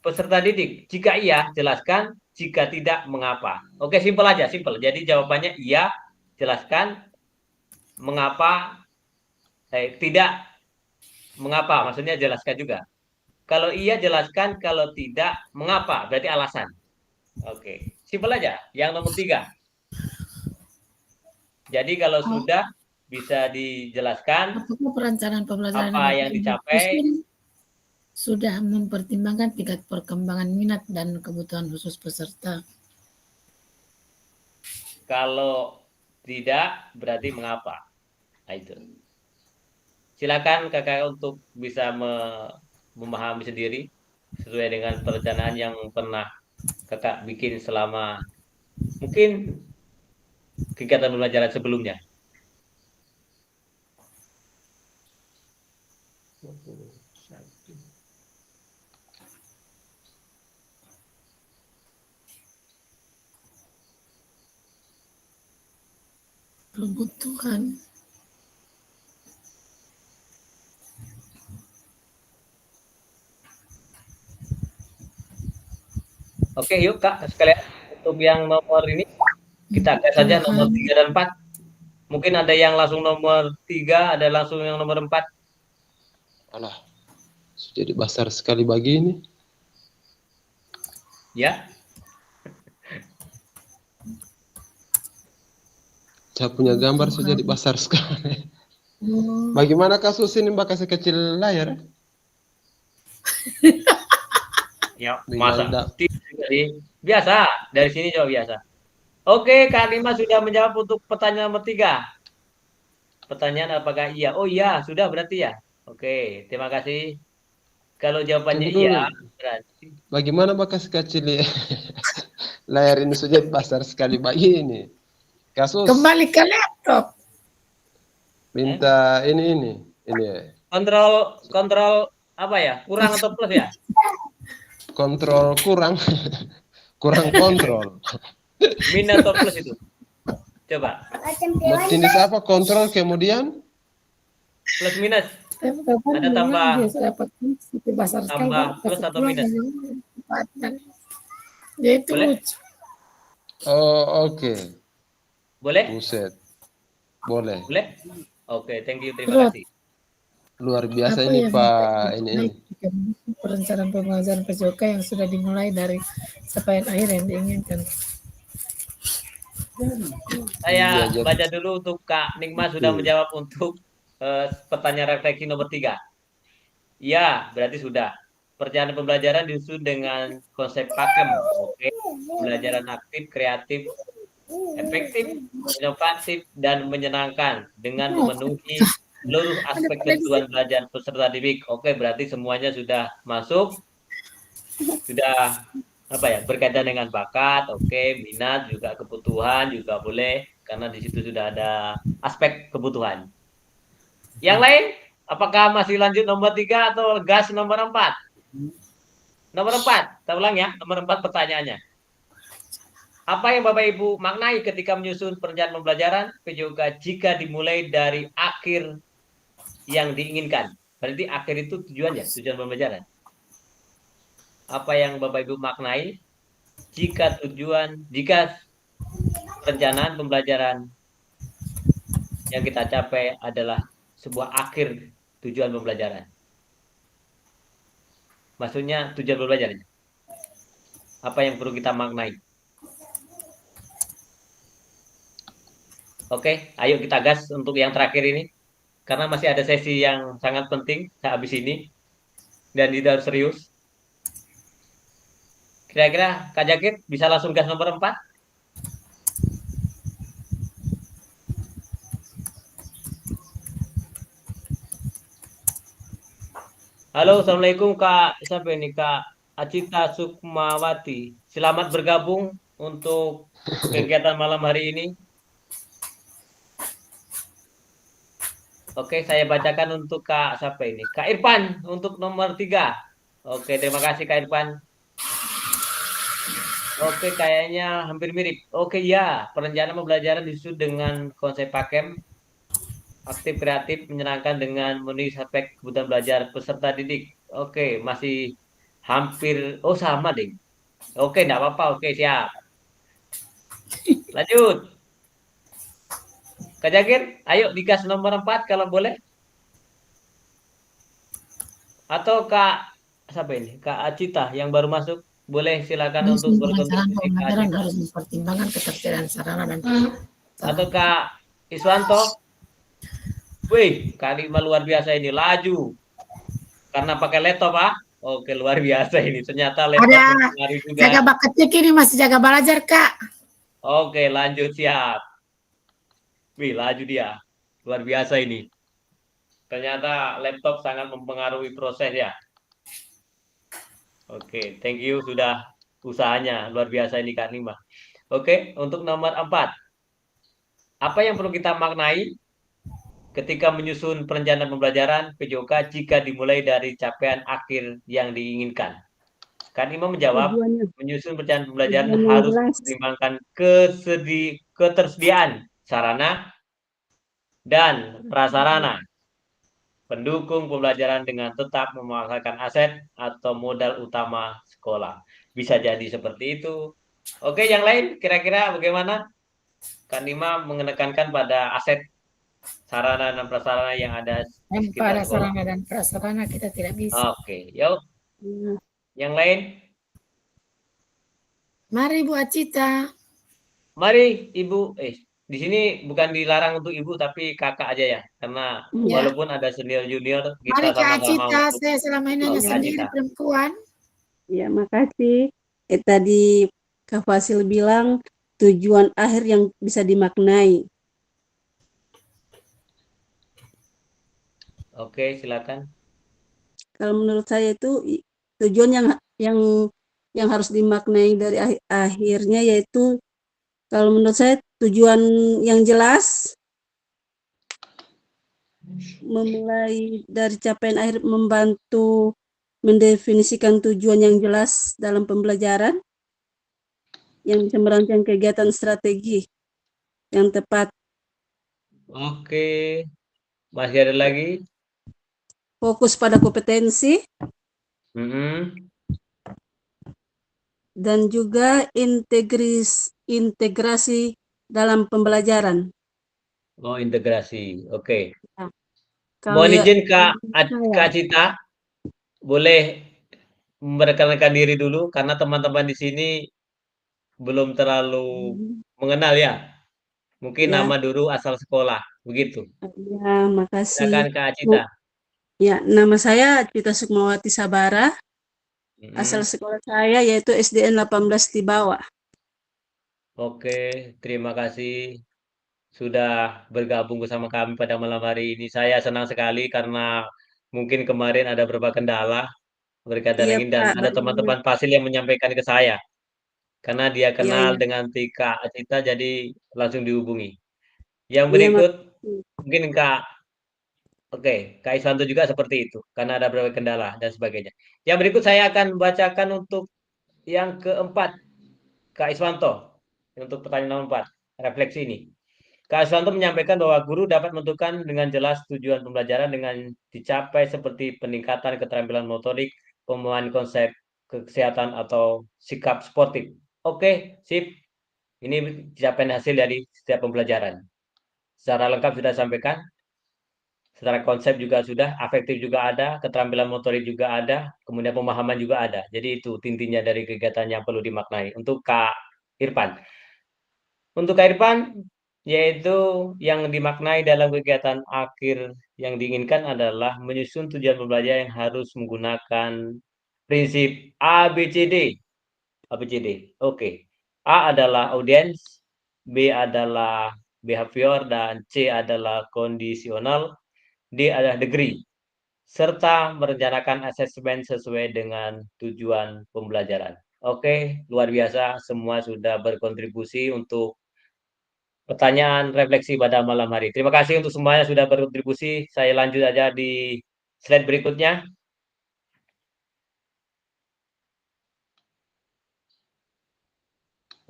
peserta didik? Jika iya, jelaskan. Jika tidak, mengapa? Oke, simpel aja, simpel. Jadi jawabannya iya, jelaskan. Mengapa? Tidak, mengapa? Maksudnya jelaskan juga. Kalau iya, jelaskan. Kalau tidak, mengapa? Berarti alasan. Oke, simpel aja. Yang nomor 3. Jadi kalau sudah bisa dijelaskan apakah perencanaan pembelajaran apa yang dicapai, sudah mempertimbangkan tingkat perkembangan minat dan kebutuhan khusus peserta. Kalau tidak, berarti mengapa? Nah, itu. Silakan kakak untuk bisa memahami sendiri sesuai dengan perencanaan yang pernah kakak bikin selama mungkin kegiatan pembelajaran sebelumnya. Kebutuhan. Oke, yuk Kak sekalian untuk yang nomor ini kita tes saja nomor 3 dan 4. Mungkin ada yang langsung nomor 3, ada langsung yang nomor 4. Alah, jadi besar sekali bagi ini. Ya. Saya punya gambar sudah jadi besar sekali. Bagaimana kasus ini mbak kasih kecil layar? Ya, masa. Biasa, dari sini jauh biasa. Oke, Kak Lima sudah menjawab untuk pertanyaan nomor 3. Pertanyaan apakah iya? Oh iya, sudah berarti ya. Oke, terima kasih. Kalau jawabannya iya, berarti. Bagaimana mbak kasih kecil layar ini saja besar sekali begini. Kasus Kembali ke laptop. minta ini. Kontrol apa ya? Kurang atau plus ya? Kontrol kurang, kurang kontrol. Min atau plus itu? Coba. Jenis apa? Kontrol kemudian Plus minus. Ada tambah besar sekali. tambah plus atau minus? Ya itu Boleh? lucu. oh oke. Boleh? Buset. Boleh. Boleh? Oke, thank you. Terima Terus, kasih. Luar biasa apa ini yang Pak ini. perencanaan pembangunan PJOK yang sudah dimulai dari capaian akhir yang diinginkan. Saya Iya, baca dulu untuk Kak Nikma sudah menjawab untuk pertanyaan refleksi nomor 3. Ya, berarti sudah. Perjalanan pembelajaran disusun dengan konsep pakem. Oke. Pembelajaran aktif, kreatif, efektif, inovatif, dan menyenangkan dengan memenuhi seluruh aspek kebutuhan belajar peserta didik. Oke, berarti semuanya sudah masuk. Sudah apa ya, berkaitan dengan bakat, oke, minat, juga kebutuhan juga boleh, karena di situ sudah ada aspek kebutuhan. Yang lain, apakah masih lanjut nomor 3 atau gas nomor 4? Nomor 4, saya ulang ya, nomor 4 pertanyaannya. Apa yang Bapak Ibu maknai ketika menyusun perencanaan pembelajaran PJOK jika dimulai dari akhir yang diinginkan? Berarti akhir itu tujuan ya, tujuan pembelajaran. Apa yang Bapak Ibu maknai jika perencanaan pembelajaran yang kita capai adalah sebuah akhir tujuan pembelajaran? Maksudnya tujuan pembelajaran. Apa yang perlu kita maknai? Oke, ayo kita gas untuk yang terakhir ini. Karena masih ada sesi yang sangat penting habis ini. Dan tidak harus serius. Kira-kira Kak Jakir bisa langsung gas nomor 4? Halo, Assalamualaikum Kak. Siapa ini Kak Acita Sukmawati. Selamat bergabung untuk kegiatan malam hari ini. Oke, saya bacakan untuk Kak siapa ini? Kak Irfan untuk nomor 3. Oke, terima kasih Kak Irfan. Oke, kayaknya hampir mirip. Oke, ya, perencanaan pembelajaran disusun dengan konsep pakem, aktif, kreatif, menyenangkan dengan memenuhi aspek kebutuhan belajar peserta didik. Oke, masih hampir, oh sama deh. Oke, enggak apa-apa. Oke, siap. Lanjut. Kak Jakir, ayo digas nomor 4 kalau boleh. Atau Kak, siapa ini? Kak Acita yang baru masuk. Boleh silakan untuk Perencanaan berkontribusi Kak pembelajaran Acita. harus mempertimbangkan ketersediaan sarana dan Atau Kak Iswanto. Wih, kalimat luar biasa ini. Laju. Karena pakai laptop, Pak. Oke, luar biasa ini. Ternyata laptop mempengaruhi juga. Jaga bakat cek ini masih jaga belajar, Kak. Oke, lanjut. Siap. Wih, laju dia. Luar biasa ini. Ternyata laptop sangat mempengaruhi proses ya. Oke, thank you sudah usahanya. Luar biasa ini Kak Nima. Oke, untuk nomor 4. Apa yang perlu kita maknai ketika menyusun perencanaan pembelajaran PJOK jika dimulai dari capaian akhir yang diinginkan? Kak Nima menjawab, menyusun perencanaan pembelajaran harus mempertimbangkan ketersediaan sarana dan prasarana pendukung pembelajaran dengan tetap memanfaatkan aset atau modal utama sekolah. Bisa jadi seperti itu. Oke, yang lain kira-kira bagaimana? Kak Nima menekankan pada aset, sarana dan prasarana yang ada di sekitar Pada sekolah. sarana dan prasarana kita tidak bisa. Oke, yuk. Yang lain? Mari Bu Acita. Mari Ibu. Di sini bukan dilarang untuk Ibu, tapi kakak aja ya. Karena walaupun ada senior junior, kita Mari Kak sama-sama Acita, untuk saya selama ini hanya sendiri perempuan. Ya, makasih. Tadi Kak Fasil bilang tujuan akhir yang bisa dimaknai. Oke, silakan. Kalau menurut saya itu tujuan yang yang harus dimaknai dari akhirnya, yaitu kalau menurut saya tujuan yang jelas, memulai dari capaian akhir, membantu mendefinisikan tujuan yang jelas dalam pembelajaran, yang bisa merancang kegiatan strategi yang tepat. Oke, masih ada lagi? Fokus pada kompetensi Mm-mm. dan juga integrasi dalam pembelajaran. Oh, integrasi. Oke. Kalau Mohon ya, izin Kak, saya, Kak Cita, boleh memperkenalkan diri dulu karena teman-teman di sini belum terlalu mengenal ya. Mungkin ya, nama dulu, asal sekolah, begitu. ya, makasih. Silakan Kak Cita. Ya, nama saya Cita Sukmawati Sabara. Asal Mm-mm. sekolah saya yaitu SDN 18 Tibawa. Oke, terima kasih sudah bergabung bersama kami pada malam hari ini. Saya senang sekali karena mungkin kemarin ada beberapa kendala berkaitan Iya dengan ini dan Pak, ada banyak. teman-teman Fasil yang menyampaikan ke saya karena dia Iya, kenal iya. dengan Tika Cita jadi langsung dihubungi. Yang Iya, berikut makasih. mungkin Kak, oke, Kak Iswanto juga seperti itu karena ada beberapa kendala dan sebagainya. Yang berikut saya akan bacakan untuk yang keempat, Kak Iswanto, untuk pertanyaan nomor 4, refleksi ini. Kak Iswanto menyampaikan bahwa guru dapat menentukan dengan jelas tujuan pembelajaran dengan dicapai seperti peningkatan keterampilan motorik, pemahaman konsep kesehatan atau sikap sportif. Oke, sip. Ini capaian hasil dari setiap pembelajaran. Secara lengkap sudah sampaikan, secara konsep juga sudah, afektif juga ada, keterampilan motorik juga ada, kemudian pemahaman juga ada. Jadi itu intinya dari kegiatan yang perlu dimaknai. Untuk Kak Irfan. Untuk Kak Irfan, yaitu yang dimaknai dalam kegiatan akhir yang diinginkan adalah menyusun tujuan pembelajaran yang harus menggunakan prinsip ABCD. ABCD. Oke. A adalah audience, B adalah behavior, dan C adalah kondisional, D adalah degree, serta merencanakan asesmen sesuai dengan tujuan pembelajaran. Oke, luar biasa. Semua sudah berkontribusi untuk pertanyaan refleksi pada malam hari. Terima kasih untuk semuanya sudah berkontribusi. Saya lanjut aja di slide berikutnya.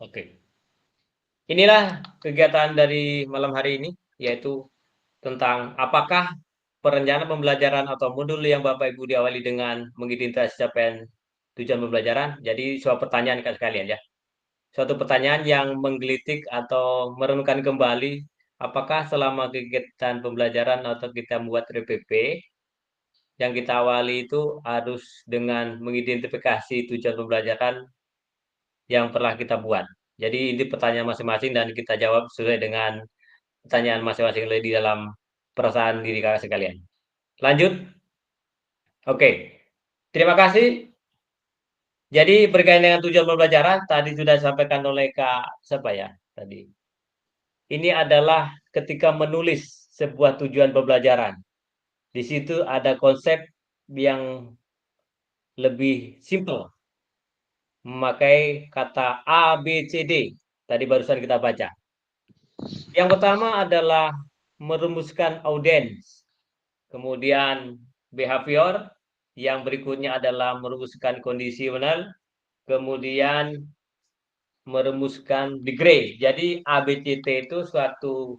Oke. Inilah kegiatan dari malam hari ini, yaitu tentang apakah perencanaan pembelajaran atau modul yang Bapak Ibu diawali dengan mengidentifikasi capaian tujuan pembelajaran. Jadi suatu pertanyaan kan sekalian ya. Suatu pertanyaan yang menggelitik atau merenungkan kembali apakah selama kegiatan pembelajaran atau kita membuat RPP yang kita awali itu harus dengan mengidentifikasi tujuan pembelajaran yang pernah kita buat. Jadi ini pertanyaan masing-masing dan kita jawab sesuai dengan pertanyaan masing-masing di dalam perasaan diri kakak sekalian. Lanjut. Oke. Terima kasih. Jadi berkaitan dengan tujuan pembelajaran tadi sudah disampaikan oleh Kak siapa ya tadi. Ini adalah ketika menulis sebuah tujuan pembelajaran. Di situ ada konsep yang lebih simple, memakai kata A, B, C, D. Tadi barusan kita baca. Yang pertama adalah merumuskan audiens, kemudian behavior, yang berikutnya adalah merumuskan kondisional, kemudian merumuskan degree. Jadi ABCT itu suatu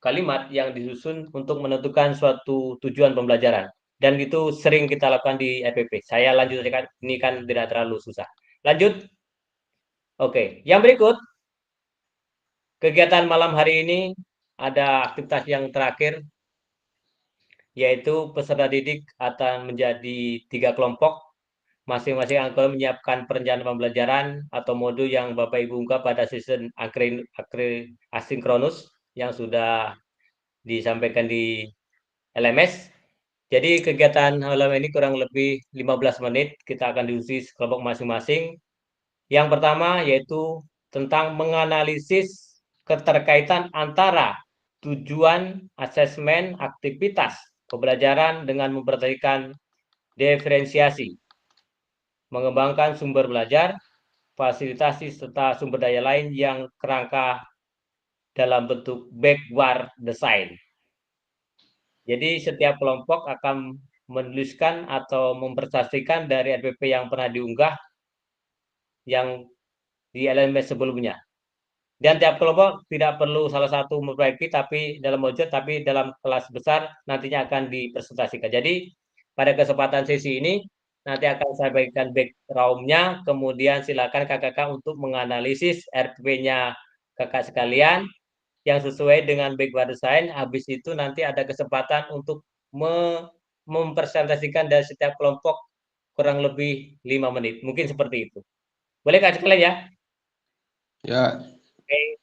kalimat yang disusun untuk menentukan suatu tujuan pembelajaran. Dan itu sering kita lakukan di EPP. Saya lanjut saja, ini kan tidak terlalu susah. Lanjut. Oke, yang berikut kegiatan malam hari ini ada aktivitas yang terakhir, yaitu peserta didik akan menjadi 3 kelompok. Masing-masing akan menyiapkan perencanaan pembelajaran atau modul yang Bapak Ibu ungkap pada season asinkronus yang sudah disampaikan di LMS. Jadi kegiatan malam ini kurang lebih 15 menit, kita akan diuji kelompok masing-masing. Yang pertama yaitu tentang menganalisis keterkaitan antara tujuan, asesmen, aktivitas pembelajaran dengan memperhatikan diferensiasi. mengembangkan sumber belajar, fasilitasi serta sumber daya lain yang kerangka dalam bentuk backward design. Jadi setiap kelompok akan menuliskan atau mempresentasikan dari RPP yang pernah diunggah yang di LMS sebelumnya. Dan tiap kelompok tidak perlu salah satu memperbaiki tapi dalam modul, tapi dalam kelas besar nantinya akan dipresentasikan. Jadi pada kesempatan sesi ini nanti akan saya bagikan background-nya, kemudian silakan kakak-kakak untuk menganalisis RPP-nya kakak sekalian yang sesuai dengan backward design. Habis itu nanti ada kesempatan untuk mempresentasikan dari setiap kelompok kurang lebih 5 menit. Mungkin seperti itu. Boleh kak sekalian ya? Ya, Oke.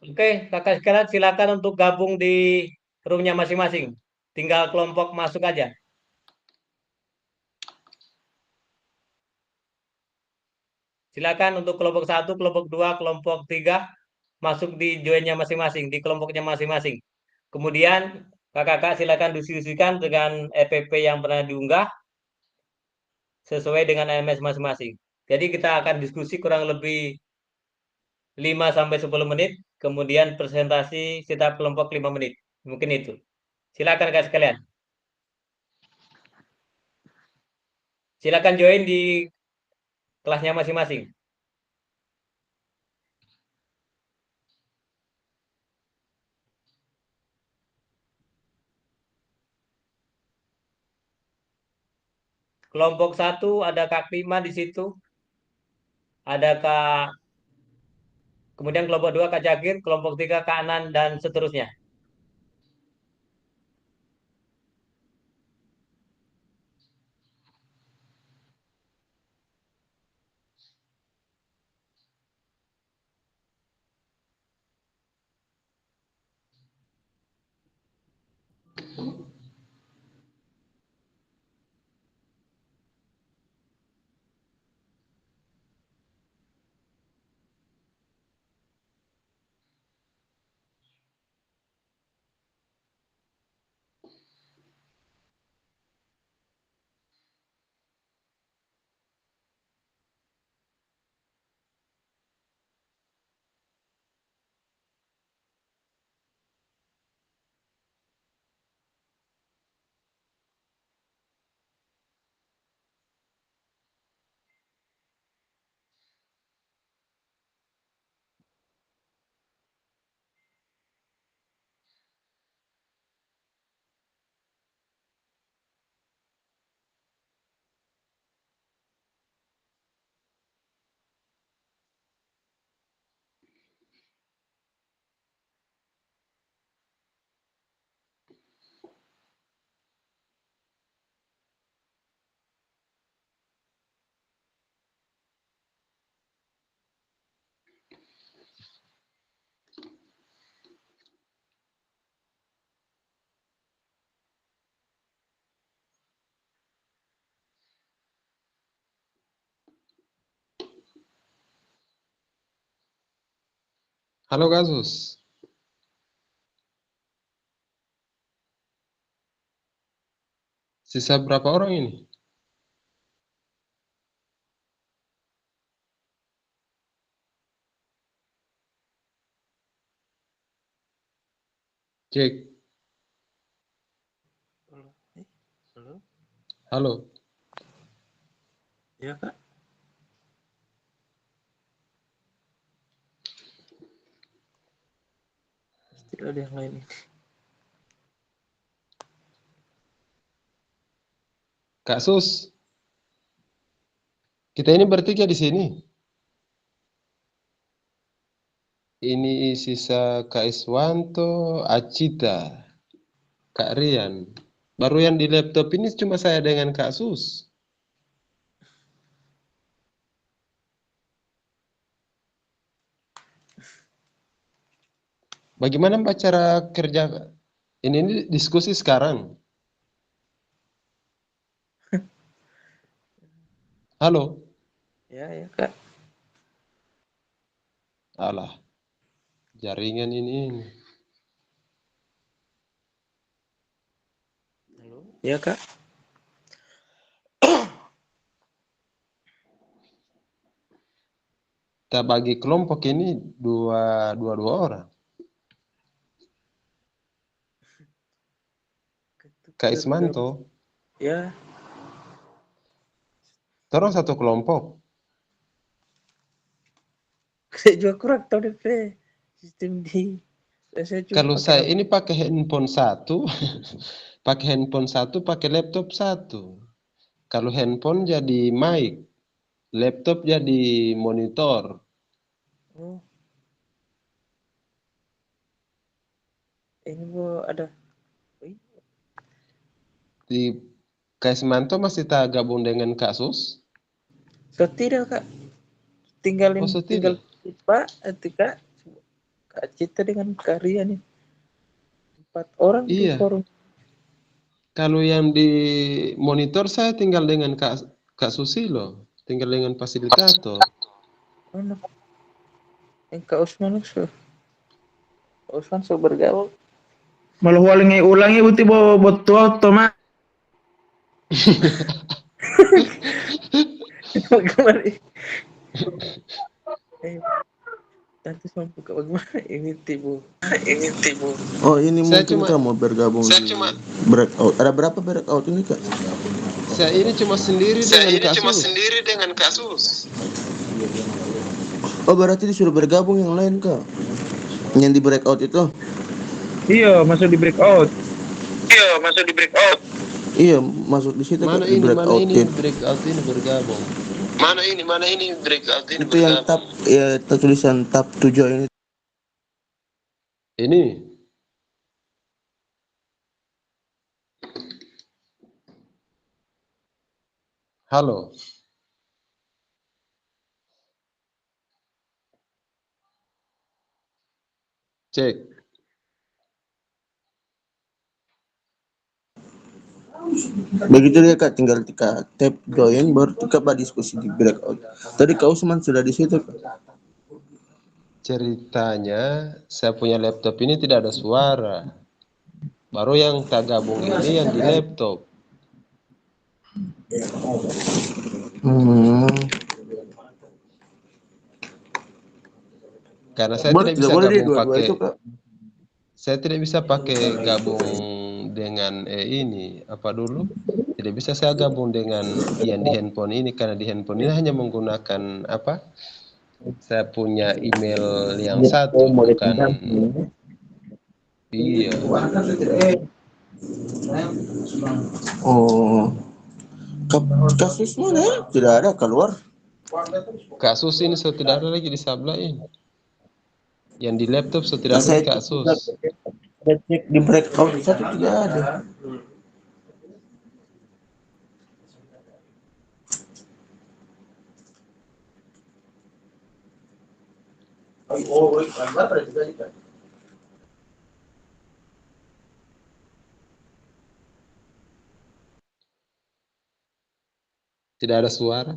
Oke, kakak sekalian silakan untuk gabung di roomnya masing-masing. Tinggal kelompok masuk aja. Silakan untuk kelompok 1, kelompok 2, kelompok 3 masuk di joinnya masing-masing, di kelompoknya masing-masing. Kemudian kakak-kakak silakan diskusikan dengan EPP yang pernah diunggah sesuai dengan LMS masing-masing. Jadi kita akan diskusi kurang lebih 5 sampai 10 menit, kemudian presentasi setiap kelompok 5 menit. Mungkin itu. Silakan kakak sekalian. Silakan join di kelasnya masing-masing. Kelompok 1 ada Kak Prima di situ. Ada Kak, kemudian kelompok 2 Kak Jagir, kelompok 3 Kak Anan, dan seterusnya. halo Kasus. Sisa berapa orang ini? Cek. Halo. Ya, Kak. Tidak ada yang lain. Kak Sus, kita ini bertiga di sini. Ini sisa Kak Iswanto, Acita, Kak Rian. Baru yang di laptop ini cuma saya dengan Kak Sus. Bagaimana Mbak cara kerja? Ini diskusi sekarang. Halo. Ya, Kak. Alah, jaringan ini. Halo. Ya, Kak. Kita bagi kelompok ini dua orang. Kak Ismanto, Ya, terus satu kelompok. saya juga kurang tahu DP sistem di. Saya cuma Kalau pakai saya HP. ini pakai handphone satu, pakai handphone satu, pakai laptop satu. Kalau handphone jadi mic, laptop jadi monitor. Oh, ini gua ada. Di Kak Ismanto masih tak gabung dengan Kak Sus? So tidak, Kak. Oh, Tinggal tidak. Pak, Kak Cita dengan Karya nih. 4 orang di Iya. forum. Kalau yang di monitor saya tinggal dengan Kak Susilo, tinggal dengan fasilitator. Mana? Yang Kak Usman so. Kak Usman so bergaul. Malah walingi ulangi uti buat otomat. Bagaimana? Nanti sama buka bagaimana ini tibu. Oh, ini Saya mungkin cuma kamu bergabung di breakout. Ada berapa breakout ini, Kak? saya ini cuma sendiri dengan kasus. dengan kasus. Oh, berarti disuruh bergabung yang lain, Kak? Yang di breakout itu? Iya, masuk di breakout. Iya, masuk di situ, Mana Kak, di ini breakout itu. breakout ini bergabung. Itu yang tab ya tulisan tab 7 ini. Ini halo. Cek. Begitu dia, Kak, tinggal tap join baru Kak diskusi di breakout. Tadi Kak Usman sudah di situ, Kak. Ceritanya saya punya laptop ini tidak ada suara. Baru yang tak gabung ini yang di laptop. Hmm. Karena saya Boleh, tidak tidak bisa boleh dia gabung dua-dua pakai itu, Kak. saya tidak bisa pakai gabung dengan ini apa dulu? Tidak bisa saya gabung dengan yang di handphone ini karena di handphone ini hanya menggunakan apa? Saya punya email yang satu bukan iya. Oh. Kasus mana? Tidak ada keluar. Kasus ini sudah tidak ada lagi di sebelah ini. Yang di laptop sudah tidak ada Saya lagi kasus. cek di breakout satu tidak ada. Tidak ada suara.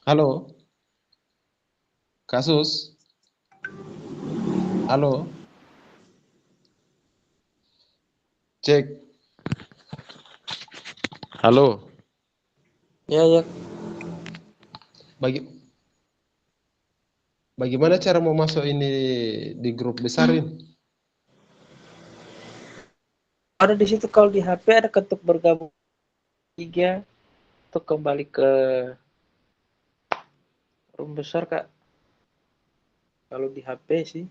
Halo, Kasus. Halo, cek. Halo, Ya, ya. bagi bagaimana cara mau masuk ini di grup besar ini? Ada di situ kalau di HP ada ketuk bergabung 3 untuk kembali ke room besar, Kak. Kalau di HP sih.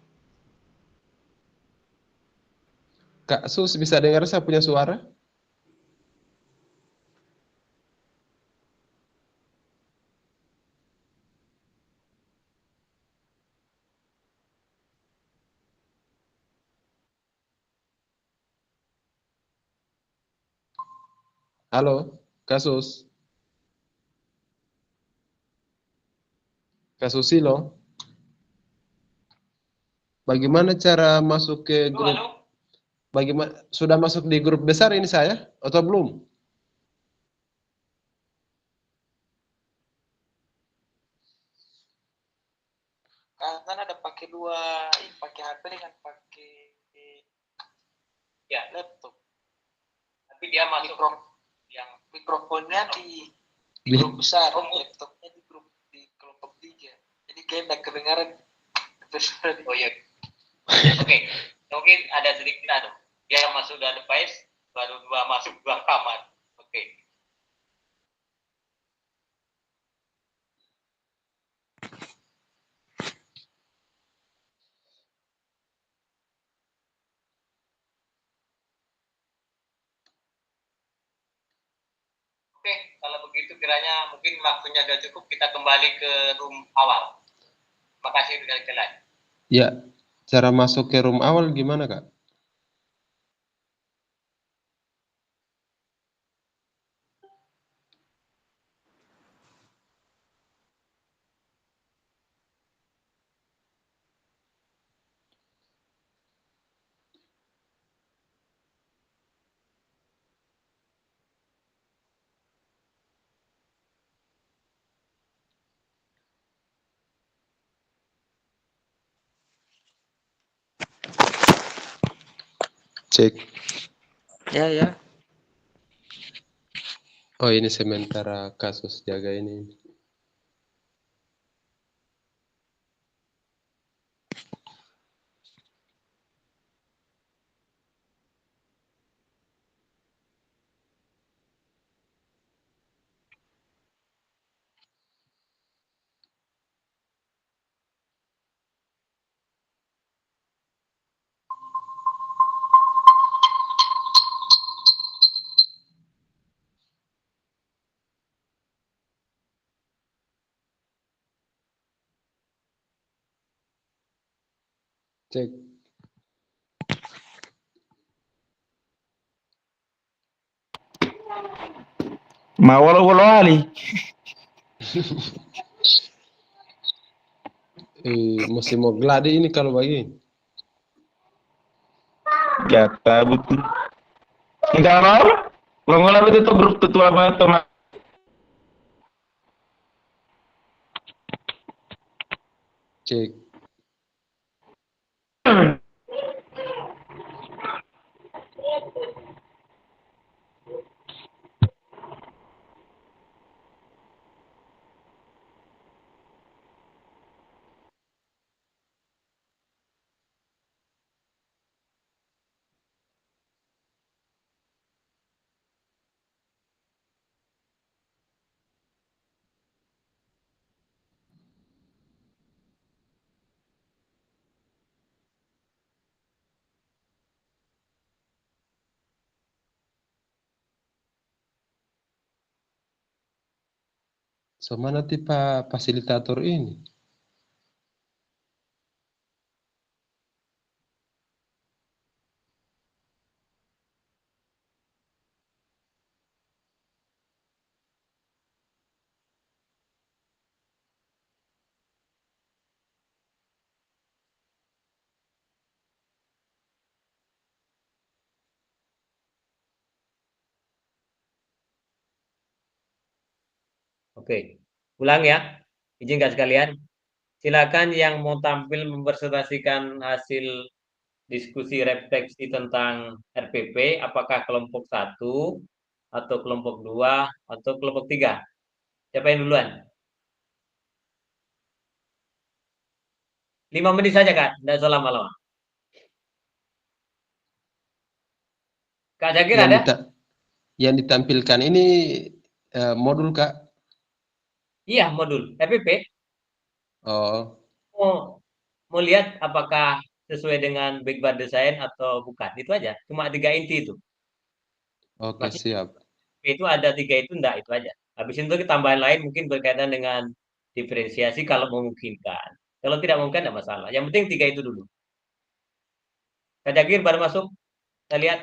Kak Sus bisa dengar saya punya suara? Halo, Kasus. Kasusilo. Bagaimana cara masuk ke grup? Bagaimana sudah masuk di grup besar ini saya atau belum? Kan ada pakai dua, pakai HP dengan pakai ya laptop. Tapi dia masuk yang mikrofonnya di grup besar, laptopnya di grup di kelompok 3. Jadi kayak nggak kedengaran. Oh iya. Oke, mungkin ada sedikit dia masuk dari device, baru 2 masuk 2 kamar. Oke. Oke, kalau begitu kiranya mungkin waktunya sudah cukup, kita kembali ke room awal. Makasih sekali. Ya, cara masuk ke room awal gimana, Kak? Cek. Ya, ya. Oh, ini sementara Kasus jaga ini. Cek. Ma walau ali. Mesti mau gladi ini kalau bagi. Gata betul. Enggak mau. Kalau nggak itu tuh grup tuh apa teman. Cek. So mana tipe fasilitator ini? Oke, ulang ya. Izinkan sekalian. Silakan yang mau tampil mempresentasikan hasil diskusi refleksi tentang RPP, apakah kelompok 1, atau kelompok 2, atau kelompok 3. Siapa yang duluan? 5 menit saja, Kak. Tidak usah lama-lama. Kak Jagir Yang, ada? yang ditampilkan ini modul, Kak? Iya, modul RPP. Oh, Mau lihat apakah sesuai dengan Big Bang Design atau bukan. Itu aja. Cuma 3 inti itu. oke, Masih siap. itu ada 3 itu enggak, itu aja. Habis itu tambahan lain mungkin berkaitan dengan diferensiasi kalau memungkinkan. Kalau tidak mungkin tidak masalah. Yang penting 3 itu dulu. Kak Jagir baru masuk. Kita lihat.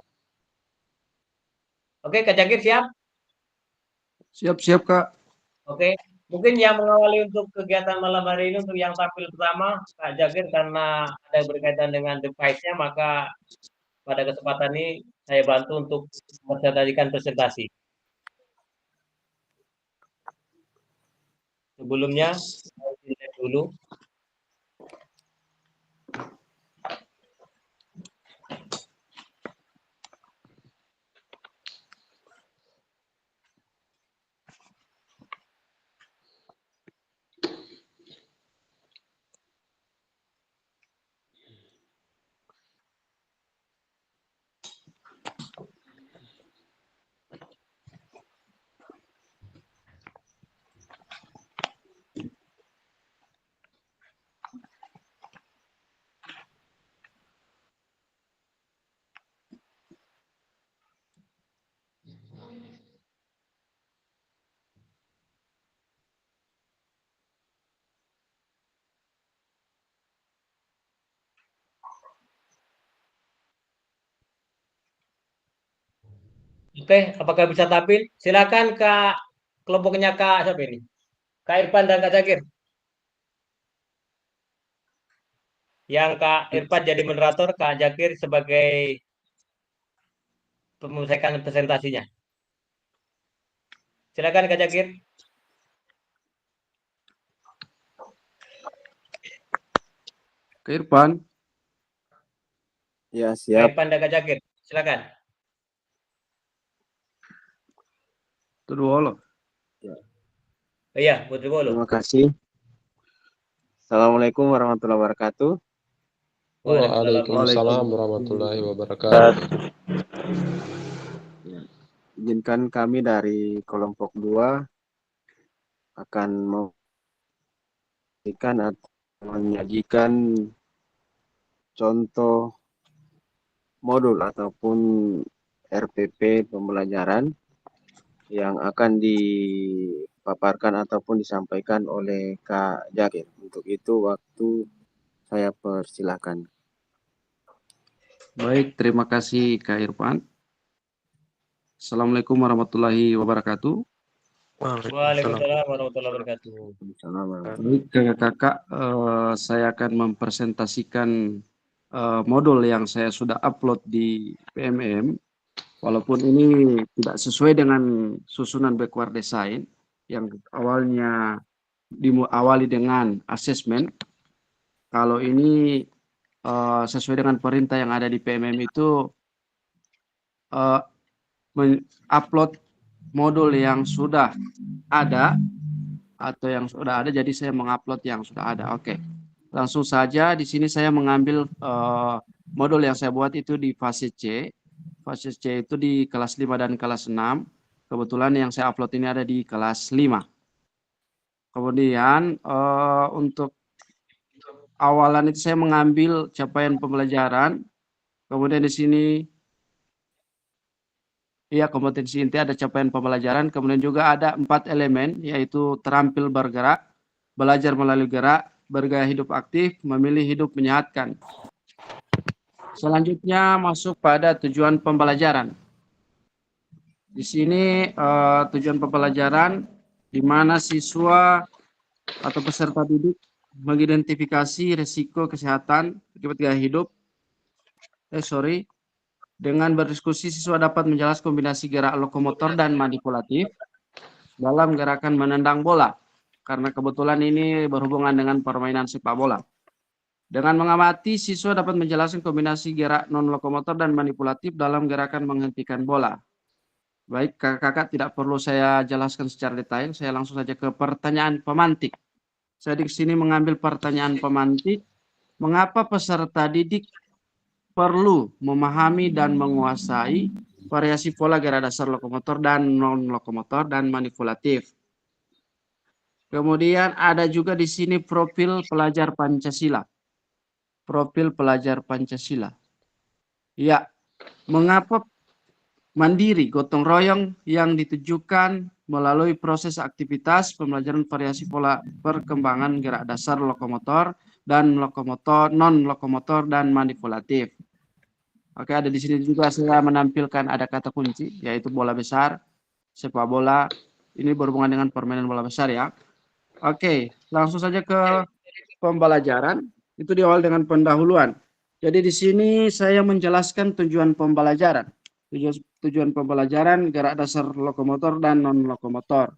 Oke, Kak Jagir siap? Siap-siap, Kak. Oke. Mungkin yang mengawali untuk kegiatan malam hari ini, untuk yang tampil pertama, Kak Jagir, karena ada berkaitan dengan device-nya, maka pada kesempatan ini saya bantu untuk mempresentasikan presentasi. Sebelumnya, saya lihat dulu. Oke, apakah bisa tampil? Silakan Kak, kelompoknya Kak siapa ini? Kak Irfan dan Kak Zakir. Yang Kak Irfan jadi moderator, Kak Zakir sebagai menyelesaikan presentasinya. Silakan Kak Zakir. Ke Irfan. Ya, Kak siap. Irfan dan Kak Zakir. Silakan. Terus Oh iya, Putri Bolo. Terima kasih. Assalamualaikum warahmatullahi wabarakatuh. Waalaikumsalam warahmatullahi wabarakatuh. Ya, izinkan kami dari kelompok 2 akan memberikan atau menyajikan contoh modul ataupun RPP pembelajaran yang akan dipaparkan ataupun disampaikan oleh Kak Jakir. Untuk itu waktu saya persilahkan. baik, terima kasih Kak Irfan. Assalamualaikum warahmatullahi wabarakatuh. Waalaikumsalam warahmatullahi wabarakatuh. Baik, kakak-kakak, saya akan mempresentasikan modul yang saya sudah upload di PMM. Walaupun ini tidak sesuai dengan susunan backward design yang awalnya diawali dengan asesmen. Kalau ini sesuai dengan perintah yang ada di PMM itu upload modul yang sudah ada atau yang sudah ada, jadi saya mengupload yang sudah ada. Oke, langsung saja di sini saya mengambil modul yang saya buat itu di fase C. Fase C itu di kelas 5 dan kelas 6. Kebetulan yang saya upload ini ada di kelas 5. Kemudian untuk awalan itu saya mengambil capaian pembelajaran. Kemudian di sini ya kompetensi inti ada capaian pembelajaran. Kemudian juga ada 4 elemen, yaitu terampil bergerak, belajar melalui gerak, bergaya hidup aktif, memilih hidup menyehatkan. Selanjutnya masuk pada tujuan pembelajaran. Di sini tujuan pembelajaran di mana siswa atau peserta didik mengidentifikasi risiko kesehatan akibat gaya hidup. Dengan berdiskusi siswa dapat menjelaskan kombinasi gerak lokomotor dan manipulatif. dalam gerakan menendang bola. Karena kebetulan ini berhubungan dengan permainan sepak bola. Dengan mengamati, siswa dapat menjelaskan kombinasi gerak non-lokomotor dan manipulatif dalam gerakan menghentikan bola. Baik, kakak-kakak tidak perlu saya jelaskan secara detail, saya langsung saja ke pertanyaan pemantik. Saya di sini mengambil pertanyaan pemantik, mengapa peserta didik perlu memahami dan menguasai variasi pola gerak dasar lokomotor dan non-lokomotor dan manipulatif. Kemudian ada juga di sini profil pelajar Pancasila. Profil pelajar Pancasila. Ya, mengapa mandiri, gotong royong yang ditujukan melalui proses aktivitas pembelajaran variasi pola perkembangan gerak dasar lokomotor dan non-lokomotor dan manipulatif. Oke, ada di sini juga saya menampilkan ada kata kunci, yaitu bola besar, sepak bola. Ini berhubungan dengan permainan bola besar ya. Oke, langsung saja ke pembelajaran. Itu diawali dengan pendahuluan. Jadi di sini saya menjelaskan tujuan pembelajaran. Tujuan pembelajaran gerak dasar lokomotor dan non-lokomotor.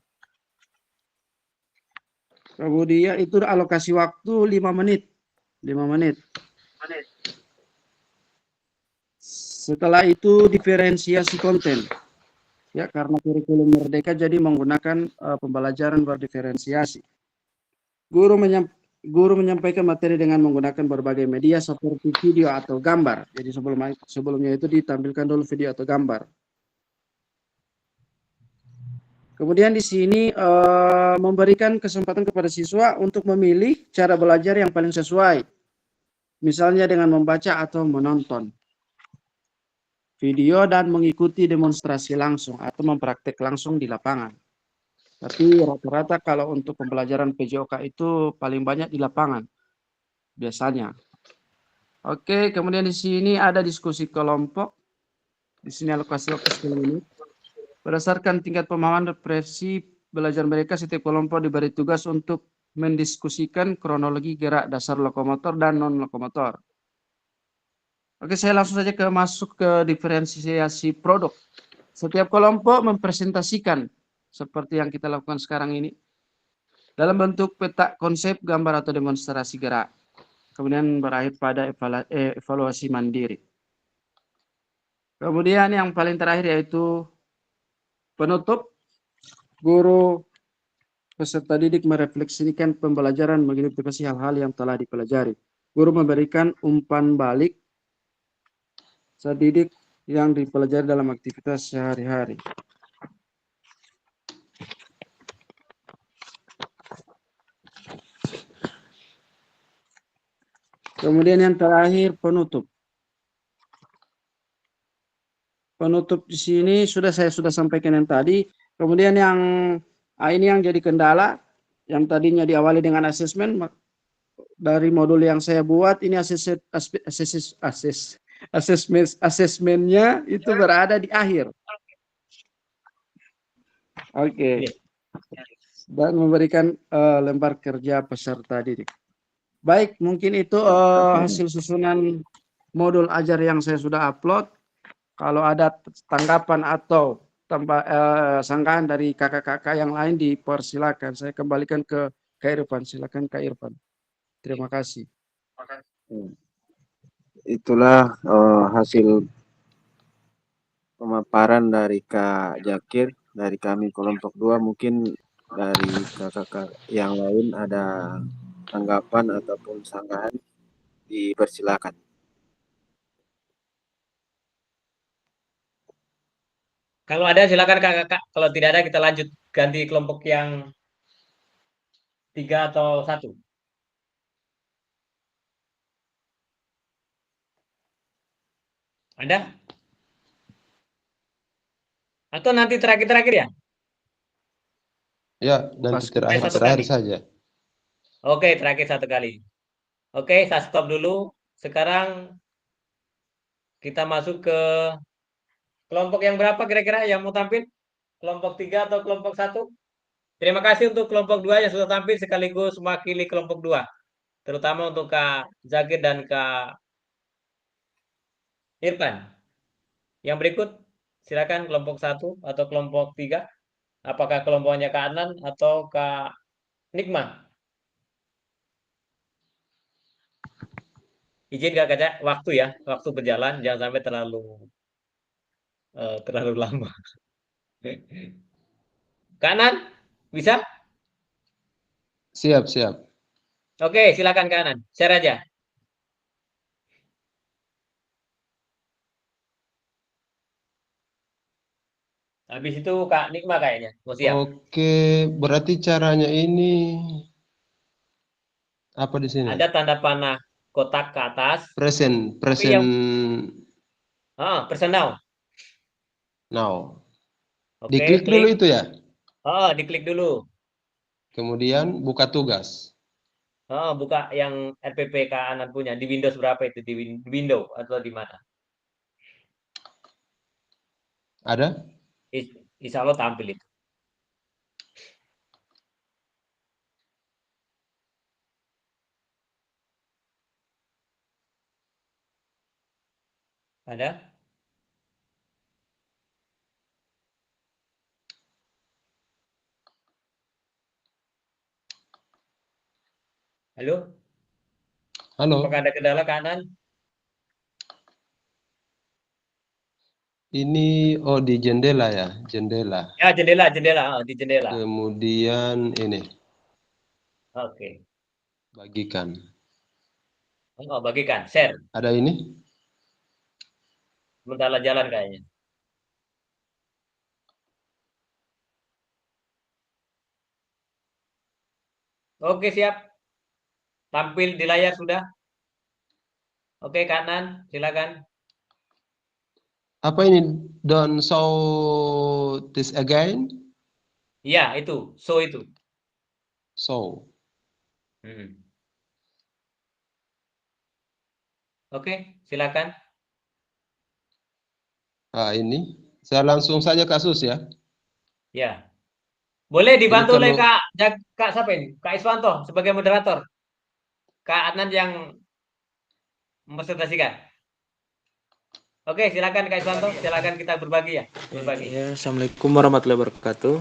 Kemudian itu alokasi waktu 5 menit. 5 menit. Setelah itu diferensiasi konten. Ya, karena kurikulum merdeka jadi menggunakan pembelajaran berdiferensiasi. Guru menyampaikan materi dengan menggunakan berbagai media seperti video atau gambar. Jadi sebelumnya itu ditampilkan dulu video atau gambar. Kemudian di sini memberikan kesempatan kepada siswa untuk memilih cara belajar yang paling sesuai. Misalnya dengan membaca atau menonton video dan mengikuti demonstrasi langsung atau mempraktek langsung di lapangan. Tapi rata-rata kalau untuk pembelajaran PJOK itu paling banyak di lapangan biasanya. Oke, kemudian di sini ada diskusi kelompok. Di sini alokasi waktu 10 menit. Berdasarkan tingkat pemahaman referensi belajar mereka, setiap kelompok diberi tugas untuk mendiskusikan kronologi gerak dasar lokomotor dan non-lokomotor. Oke, saya langsung saja masuk ke diferensiasi produk. Setiap kelompok mempresentasikan seperti yang kita lakukan sekarang ini dalam bentuk peta konsep, gambar atau demonstrasi gerak. Kemudian berakhir pada evaluasi mandiri. Kemudian yang paling terakhir yaitu penutup. Guru peserta didik merefleksikan pembelajaran mengidentifikasi hal-hal yang telah dipelajari. Guru memberikan umpan balik saat didik yang dipelajari dalam aktivitas sehari-hari. Kemudian yang terakhir penutup. Penutup di sini saya sudah sampaikan yang tadi. Kemudian yang ini yang jadi kendala, yang tadinya diawali dengan asesmen, dari modul yang saya buat ini asesmennya itu berada di akhir. Oke. Dan memberikan lembar kerja peserta didik. Baik, mungkin itu hasil susunan modul ajar yang saya sudah upload. Kalau ada tanggapan atau sanggahan dari kakak-kakak yang lain dipersilakan. Saya kembalikan ke Kak Irfan. Silakan Kak Irfan. Terima kasih. Itulah hasil pemaparan dari Kak Jakir, dari kami kelompok 2. Mungkin dari kakak yang lain ada tanggapan ataupun sanggahan, dipersilakan. Kalau ada silakan kakak. Kalau tidak ada kita lanjut ganti kelompok yang 3 atau 1. Ada? Atau nanti terakhir-terakhir ya? Ya, nanti terakhir saja. Oke, terakhir 1 kali. Oke, saya stop dulu. Sekarang kita masuk ke kelompok yang berapa kira-kira yang mau tampil? Kelompok 3 atau kelompok 1? Terima kasih untuk kelompok 2 yang sudah tampil sekaligus mewakili kelompok 2. Terutama untuk Kak Zakir dan Kak Irfan. Yang berikut silakan kelompok 1 atau kelompok 3 Apakah kelompoknya Kak Adnan atau Kak Nikma? Izin Kak Kaca, waktu ya, waktu berjalan, jangan sampai terlalu lama. Kak Adnan, bisa? Siap, siap. Oke, silakan Kak Adnan, share aja. Habis itu Kak Nikma kayaknya, mau siap. Oke, berarti caranya ini apa di sini? Ada tanda panah kotak ke atas, Present, tapi present yang personal. now. Oke, Diklik klik. dulu itu ya. Diklik dulu. Kemudian buka tugas. Buka yang RPP Kak Adnan punya di Windows berapa itu, di Windows atau di mana? Ada? Insya Allah tampil itu. Ada? Halo? Halo. Apakah ada kendala Kak Adnan? Ini di jendela ya, jendela. Ya, jendela, di jendela. Kemudian ini Oke. bagikan. Bagikan, share. Ada ini? Sementara jalan kayaknya. Oke, siap. Tampil di layar sudah. Oke, Kak Adnan, silakan. Apa ini? Don't show this again? Iya, itu. Show itu. Show. Oke, silakan. Ini. Saya langsung saja kasus ya. Ya. Boleh dibantu oleh kalau- Kak siapa ini? Kak Iswanto sebagai moderator. Kak Adnan yang mempresentasikan. Oke, silakan Kak Iswanto, silakan kita berbagi ya. Berbagi. Ya, Assalamualaikum warahmatullahi wabarakatuh.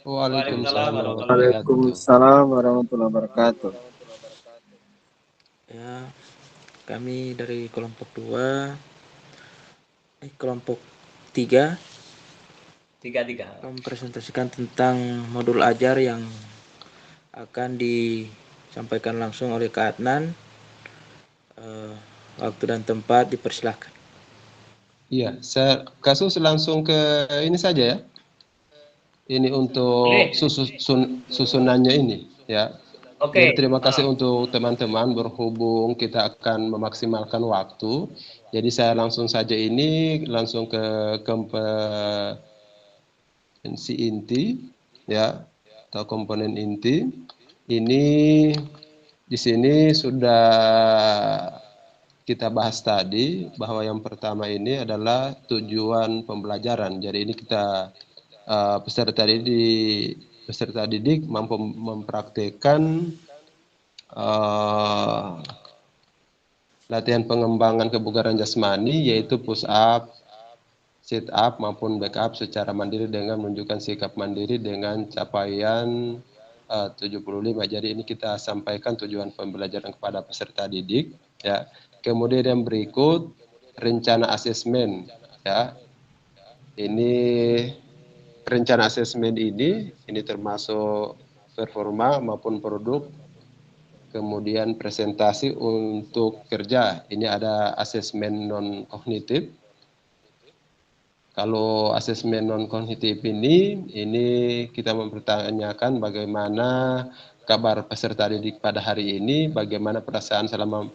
Waalaikumsalam warahmatullahi wabarakatuh. Waalaikumsalam warahmatullahi wabarakatuh. Ya, kami dari kelompok 2, kelompok 3 mempresentasikan tentang modul ajar yang akan disampaikan langsung oleh Kak Adnan. Waktu dan tempat dipersilahkan. Iya, saya kasus langsung ke ini saja ya. Ini untuk susunannya ini ya. Oke. Jadi terima kasih untuk teman-teman, berhubung kita akan memaksimalkan waktu. Jadi saya langsung saja ini langsung ke kompetensi inti ya, atau komponen inti. Ini di sini sudah kita bahas tadi bahwa yang pertama ini adalah tujuan pembelajaran. Jadi ini kita peserta didik mampu mempraktikkan latihan pengembangan kebugaran jasmani, yaitu push up, sit up maupun back up secara mandiri dengan menunjukkan sikap mandiri dengan capaian 75. Jadi ini kita sampaikan tujuan pembelajaran kepada peserta didik ya. Kemudian yang berikut rencana asesmen ya. Ini rencana asesmen ini termasuk performa maupun produk. Kemudian presentasi untuk kerja. Ini ada asesmen non kognitif. Kalau asesmen non kognitif ini kita mempertanyakan bagaimana kabar peserta didik pada hari ini, bagaimana perasaan selama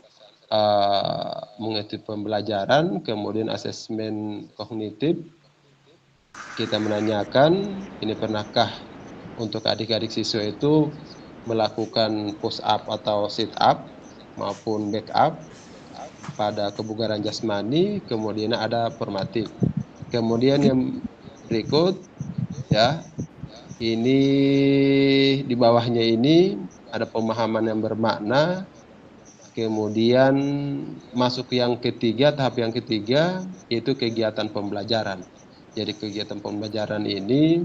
mengikuti pembelajaran. Kemudian asesmen kognitif kita menanyakan, ini pernahkah untuk adik-adik siswa itu melakukan push up atau sit up maupun back up pada kebugaran jasmani. Kemudian ada formatif. Kemudian yang berikut ya, ini di bawahnya ini ada pemahaman yang bermakna. Kemudian masuk yang ketiga, tahap yang ketiga, yaitu kegiatan pembelajaran. Jadi kegiatan pembelajaran ini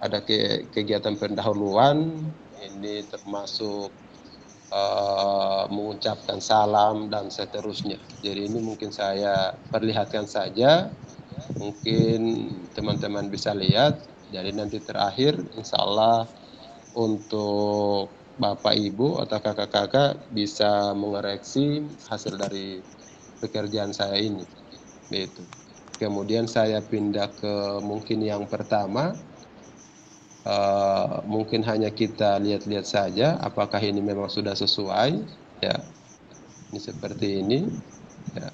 ada kegiatan pendahuluan, ini termasuk mengucapkan salam dan seterusnya. Jadi ini mungkin saya perlihatkan saja, mungkin teman-teman bisa lihat. Jadi nanti terakhir insya Allah untuk Bapak Ibu atau kakak-kakak bisa mengoreksi hasil dari pekerjaan saya ini. Gitu. Kemudian saya pindah ke mungkin yang pertama, mungkin hanya kita lihat-lihat saja apakah ini memang sudah sesuai, ya. Ini seperti ini, ya.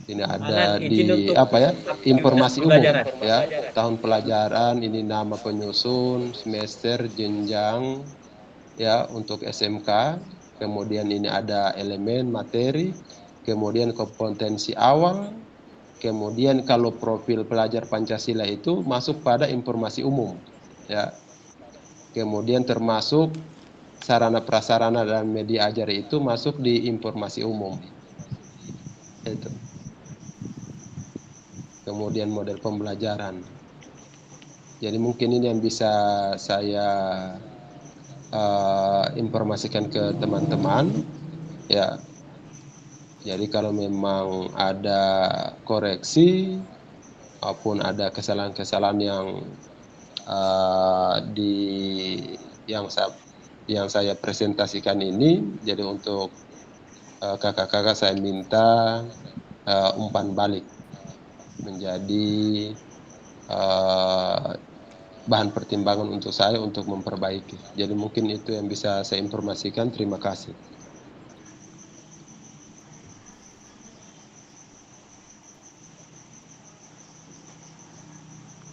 Ini ada di apa ya, informasi umum, ya, tahun pelajaran, ini nama penyusun, semester, jenjang, ya, untuk SMK. Kemudian ini ada elemen materi, kemudian kompetensi awal, kemudian kalau profil pelajar Pancasila itu masuk pada informasi umum, ya. Kemudian termasuk sarana prasarana dan media ajar itu masuk di informasi umum. Itu. Kemudian model pembelajaran. Jadi mungkin ini yang bisa saya informasikan ke teman-teman, ya. Jadi kalau memang ada koreksi maupun ada kesalahan-kesalahan yang saya presentasikan ini, jadi untuk kakak-kakak saya minta umpan balik menjadi bahan pertimbangan untuk saya untuk memperbaiki. Jadi mungkin itu yang bisa saya informasikan. Terima kasih.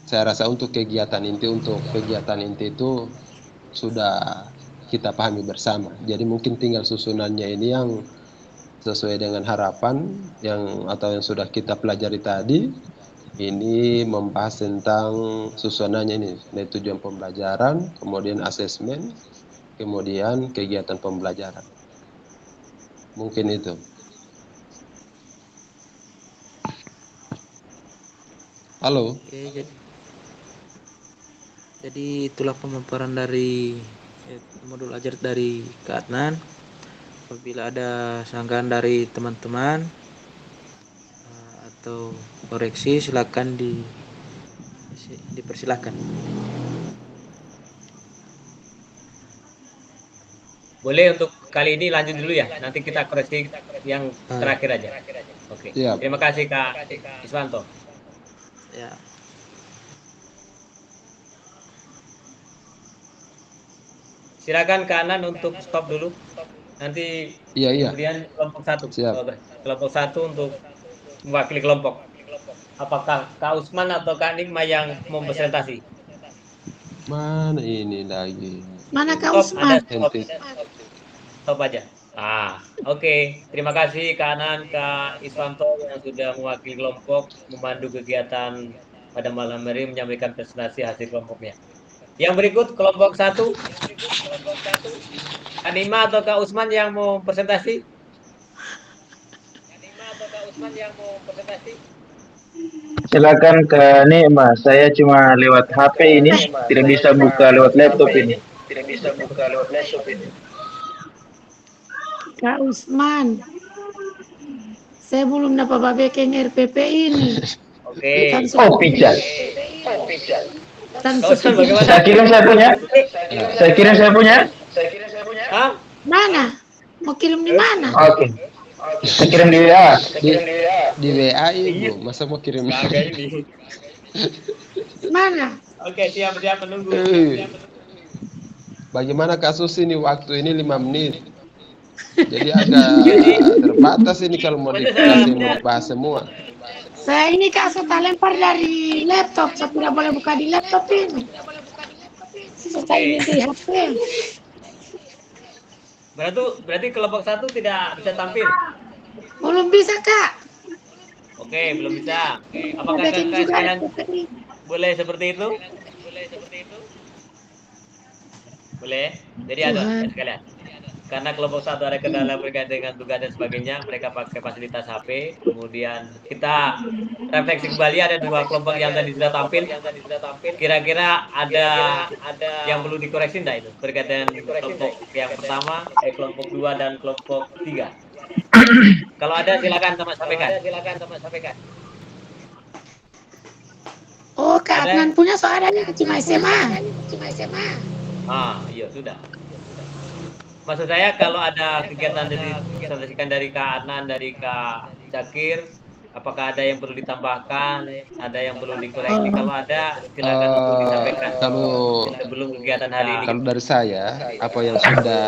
Saya rasa untuk kegiatan inti itu sudah kita pahami bersama. Jadi mungkin tinggal susunannya ini yang sesuai dengan harapan yang sudah kita pelajari tadi. Ini membahas tentang susunannya ini, tujuan pembelajaran, kemudian asesmen, kemudian kegiatan pembelajaran. Mungkin itu. Halo. Oke, jadi itulah pemaparan dari modul ajar dari Kak Adnan. Apabila ada sanggahan dari teman-teman atau koreksi, silakan dipersilakan. Boleh untuk kali ini lanjut dulu ya. Nanti kita koreksi yang terakhir aja. Oke. Siap. Terima kasih Kak Iswanto. Ya. Silakan Kak Anan untuk stop dulu. Nanti kemudian kelompok 1. Siap. Kelompok 1 untuk mewakili kelompok. Apakah Kak Usman atau Kak Nikma yang mau presentasi? Mana ini lagi? Mana Kak Usman? Stop aja. Oke. Terima kasih Kak Anan, Kak Iswanto yang sudah mewakili kelompok memandu kegiatan pada malam hari menyampaikan presentasi hasil kelompoknya. Yang berikut kelompok 1. Kak Nima atau Kak Usman yang mau presentasi? Silakan Kak Nima, saya cuma lewat HP ini, tidak bisa buka lewat laptop ini. Kak Usman, saya belum dapat babekeng RPP ini. Oke. Oh, pijat. Saya kirim saya punya. Hah? Mana? Mau kirim di mana? Oke. Saya kirim di WA. Di WA Ibu, masa mau kirim? Ini. Mana? Oke, siap menunggu. Bagaimana kasus ini? Waktu ini 5 menit. Jadi agak terbatas ini kalau mau dikasih bahas semua. Saya ini Kak, saya lempar dari laptop. Saya tidak boleh buka di laptop ini. Saya ini di HP. Berarti kelompok 1 tidak bisa tampil? Belum bisa Kak. Oke, belum bisa. Apakah kakak sekalian boleh seperti itu? Boleh. Jadi ada sekalian. karena kelompok satu ada kendala berkaitan dengan tugas dan sebagainya, mereka pakai fasilitas HP. Kemudian kita refleksi kembali ada dua kelompok yang tadi sudah tampil. Kira-kira ada yang perlu dikoreksi enggak itu berkaitan kelompok yang pertama, kelompok 2 dan kelompok 3? Kalau ada silakan sama sampaikan. Oh, Kak Ada? Adnan punya soalnya cuma SMA. Iya sudah. Maksud saya kalau ada kegiatan dipresentasikan dari Kak Adnan, dari Kak Zakir, apakah ada yang perlu ditambahkan, ada yang perlu dikoreksi? Kalau ada, silakan untuk disampaikan sebelum kegiatan hari ini. Kalau dari saya, apa yang sudah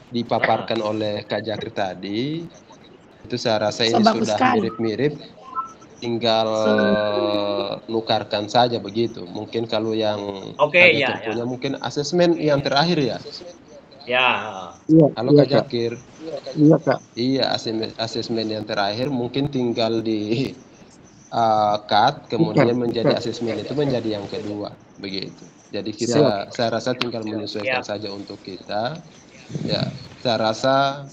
dipaparkan oleh Kak Zakir tadi, itu saya rasa ini sudah mirip-mirip, tinggal nukarkan saja begitu. Mungkin kalau yang punya mungkin asesmen yang terakhir ya. Ya. Halo Kak Zakir. Iya Kak. Iya, asesmen yang terakhir mungkin tinggal di cut, kemudian menjadi asesmen itu menjadi yang kedua, begitu. Jadi saya rasa tinggal menyesuaikan saja untuk kita. Ya, saya rasa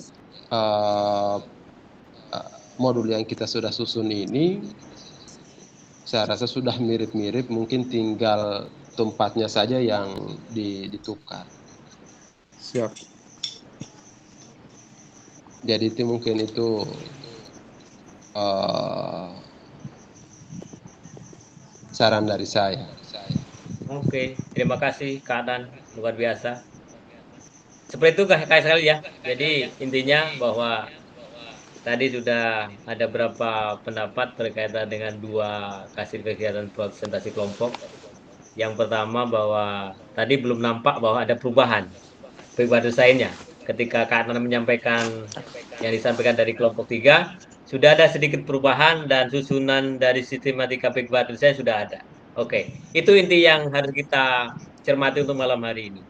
modul yang kita sudah susun ini, saya rasa sudah mirip-mirip, mungkin tinggal tempatnya saja yang ditukar. Siap. Jadi itu mungkin itu saran dari saya. Oke, terima kasih Kak Adnan, luar biasa. Seperti itu Kak sekali ya. Jadi intinya bahwa tadi sudah ada beberapa pendapat berkaitan dengan dua hasil kegiatan presentasi kelompok. Yang pertama bahwa tadi belum nampak bahwa ada perubahan desainnya. Ketika Kak Adnan menyampaikan yang disampaikan dari kelompok 3, sudah ada sedikit perubahan dan susunan dari sistematika backbar desain sudah ada. Oke, itu inti yang harus kita cermati untuk malam hari ini.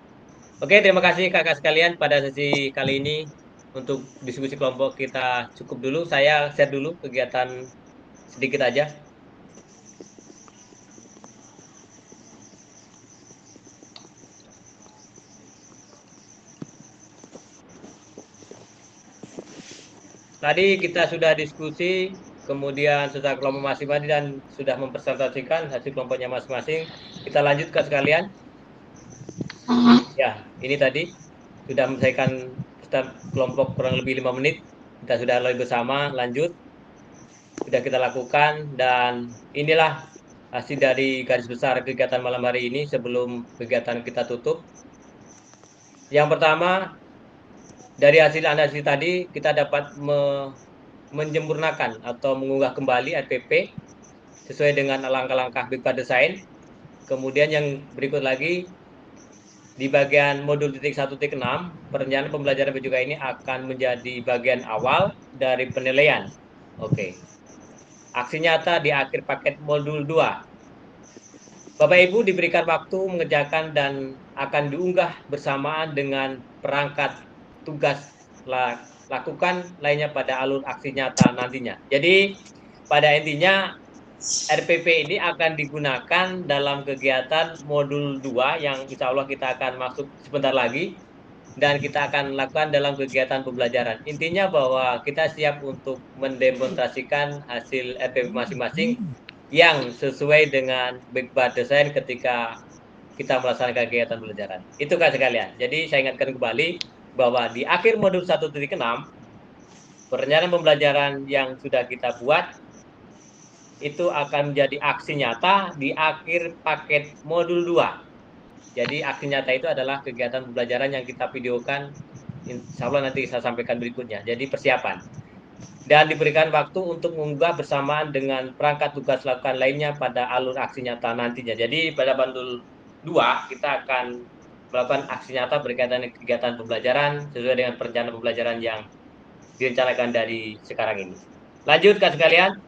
Oke, terima kasih kakak sekalian pada sesi kali ini. Untuk diskusi kelompok kita cukup dulu. Saya share dulu kegiatan sedikit aja. Tadi kita sudah diskusi, kemudian sudah kelompok masing-masing dan sudah mempresentasikan hasil kelompoknya masing-masing. Kita lanjutkan sekalian. Ya, ini tadi sudah menyelesaikan kelompok kurang lebih 5 menit. Kita sudah lalui bersama, lanjut. Sudah kita lakukan dan inilah hasil dari garis besar kegiatan malam hari ini sebelum kegiatan kita tutup. Yang pertama, dari hasil analisis tadi kita dapat menyempurnakan atau mengunggah kembali RPP sesuai dengan langkah-langkah backbar design. Kemudian yang berikut lagi di bagian modul 1.6, perencanaan pembelajaran PJOK ini akan menjadi bagian awal dari penilaian. Oke. Aksi nyata di akhir paket modul 2. Bapak Ibu diberikan waktu mengerjakan dan akan diunggah bersamaan dengan perangkat tugas lakukan lainnya pada alur aksi nyata nantinya. Jadi pada intinya RPP ini akan digunakan dalam kegiatan modul 2 yang insya Allah kita akan masuk sebentar lagi dan kita akan lakukan dalam kegiatan pembelajaran. Intinya bahwa kita siap untuk mendemonstrasikan hasil RPP masing-masing yang sesuai dengan backbar design ketika kita melaksanakan kegiatan pembelajaran. Itu kan sekalian. Jadi saya ingatkan kembali bahwa di akhir modul 1.6, perencanaan pembelajaran yang sudah kita buat itu akan menjadi aksi nyata di akhir paket modul 2. Jadi aksi nyata itu adalah kegiatan pembelajaran yang kita videokan, insya Allah nanti saya sampaikan berikutnya. Jadi persiapan. Dan diberikan waktu untuk mengunggah bersamaan dengan perangkat tugas lakukan lainnya pada alur aksi nyata nantinya. Jadi pada modul 2 kita akan melakukan aksi nyata berkaitan dengan kegiatan pembelajaran sesuai dengan perencanaan pembelajaran yang direncanakan dari sekarang ini. Lanjut Kak sekalian.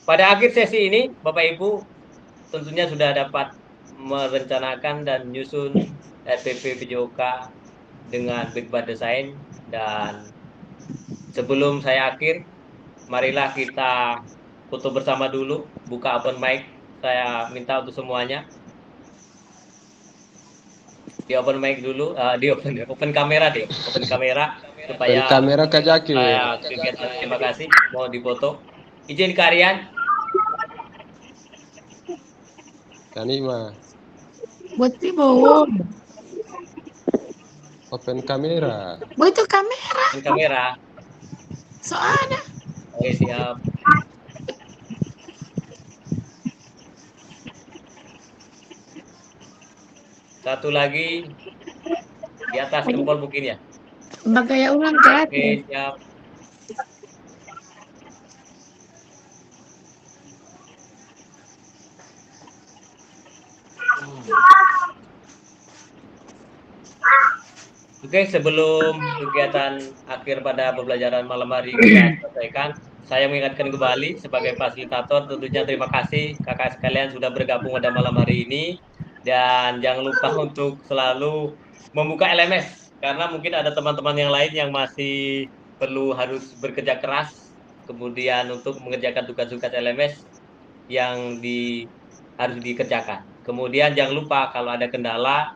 Pada akhir sesi ini, Bapak Ibu tentunya sudah dapat merencanakan dan menyusun RPP PJOK dengan backbar design. Dan sebelum saya akhir, marilah kita foto bersama dulu, buka open mic. Saya minta untuk semuanya. di open mic dulu, di open kamera deh, open kamera Dan supaya kamera Kak Jakir. kegiatan. Terima kasih, mau dipoto. Izin Karian. Kanima, Buat Bo. open kamera. Bo itu kamera. Open kamera. Soalnya. Oke, siap. Satu lagi di atas jempol mungkin ya. Bagaya ulang Oke, kreatif. siap. Oke, sebelum kegiatan akhir pada pembelajaran malam hari kita selesaikan, saya mengingatkan kembali sebagai fasilitator, tentunya terima kasih kakak sekalian sudah bergabung pada malam hari ini. Dan jangan lupa untuk selalu membuka LMS, karena mungkin ada teman-teman yang lain yang masih perlu harus bekerja keras, kemudian untuk mengerjakan tugas-tugas LMS yang harus dikerjakan. Kemudian jangan lupa kalau ada kendala,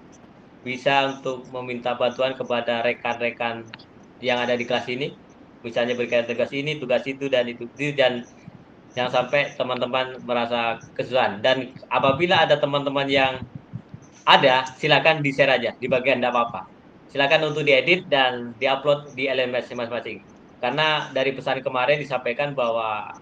bisa untuk meminta bantuan kepada rekan-rekan yang ada di kelas ini, misalnya berkaitan tugas ini, tugas itu, dan itu, dan jangan sampai teman-teman merasa kesusahan. Dan apabila ada teman-teman yang ada, silakan di-share aja di bagian tidak apa-apa. Silakan untuk diedit dan diupload di LMS masing-masing. Karena dari pesan kemarin disampaikan bahwa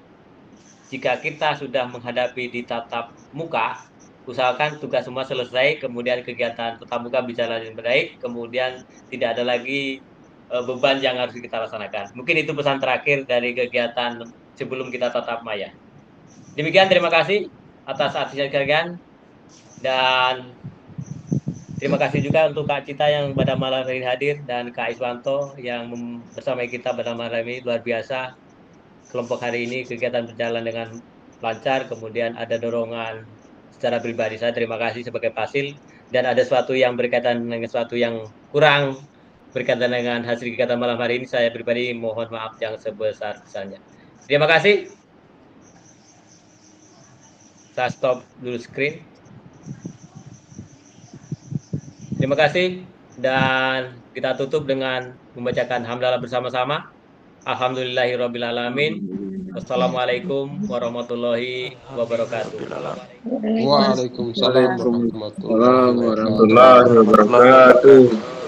jika kita sudah menghadapi di tatap muka, usahakan tugas semua selesai, kemudian kegiatan tatap muka bisa lanjut baik, kemudian tidak ada lagi beban yang harus kita laksanakan. Mungkin itu pesan terakhir dari kegiatan sebelum kita tatap maya. Demikian, terima kasih atas atensi kalian, dan terima kasih juga untuk Kak Cita yang pada malam ini hadir, dan Kak Iswanto yang bersama kita pada malam ini. Luar biasa kelompok hari ini kegiatan berjalan dengan lancar, kemudian ada dorongan secara pribadi. Saya terima kasih sebagai fasil, dan ada sesuatu yang berkaitan dengan sesuatu yang kurang berkaitan dengan hasil kegiatan malam hari ini, saya pribadi mohon maaf yang sebesar-besarnya. Terima kasih. Saya stop dulu screen. Terima kasih, dan kita tutup dengan membacakan hamdalah bersama-sama. Alhamdulillahirrabbilalamin. Wassalamualaikum warahmatullahi wabarakatuh. Waalaikumsalam warahmatullahi wabarakatuh. warahmatullahi wabarakatuh.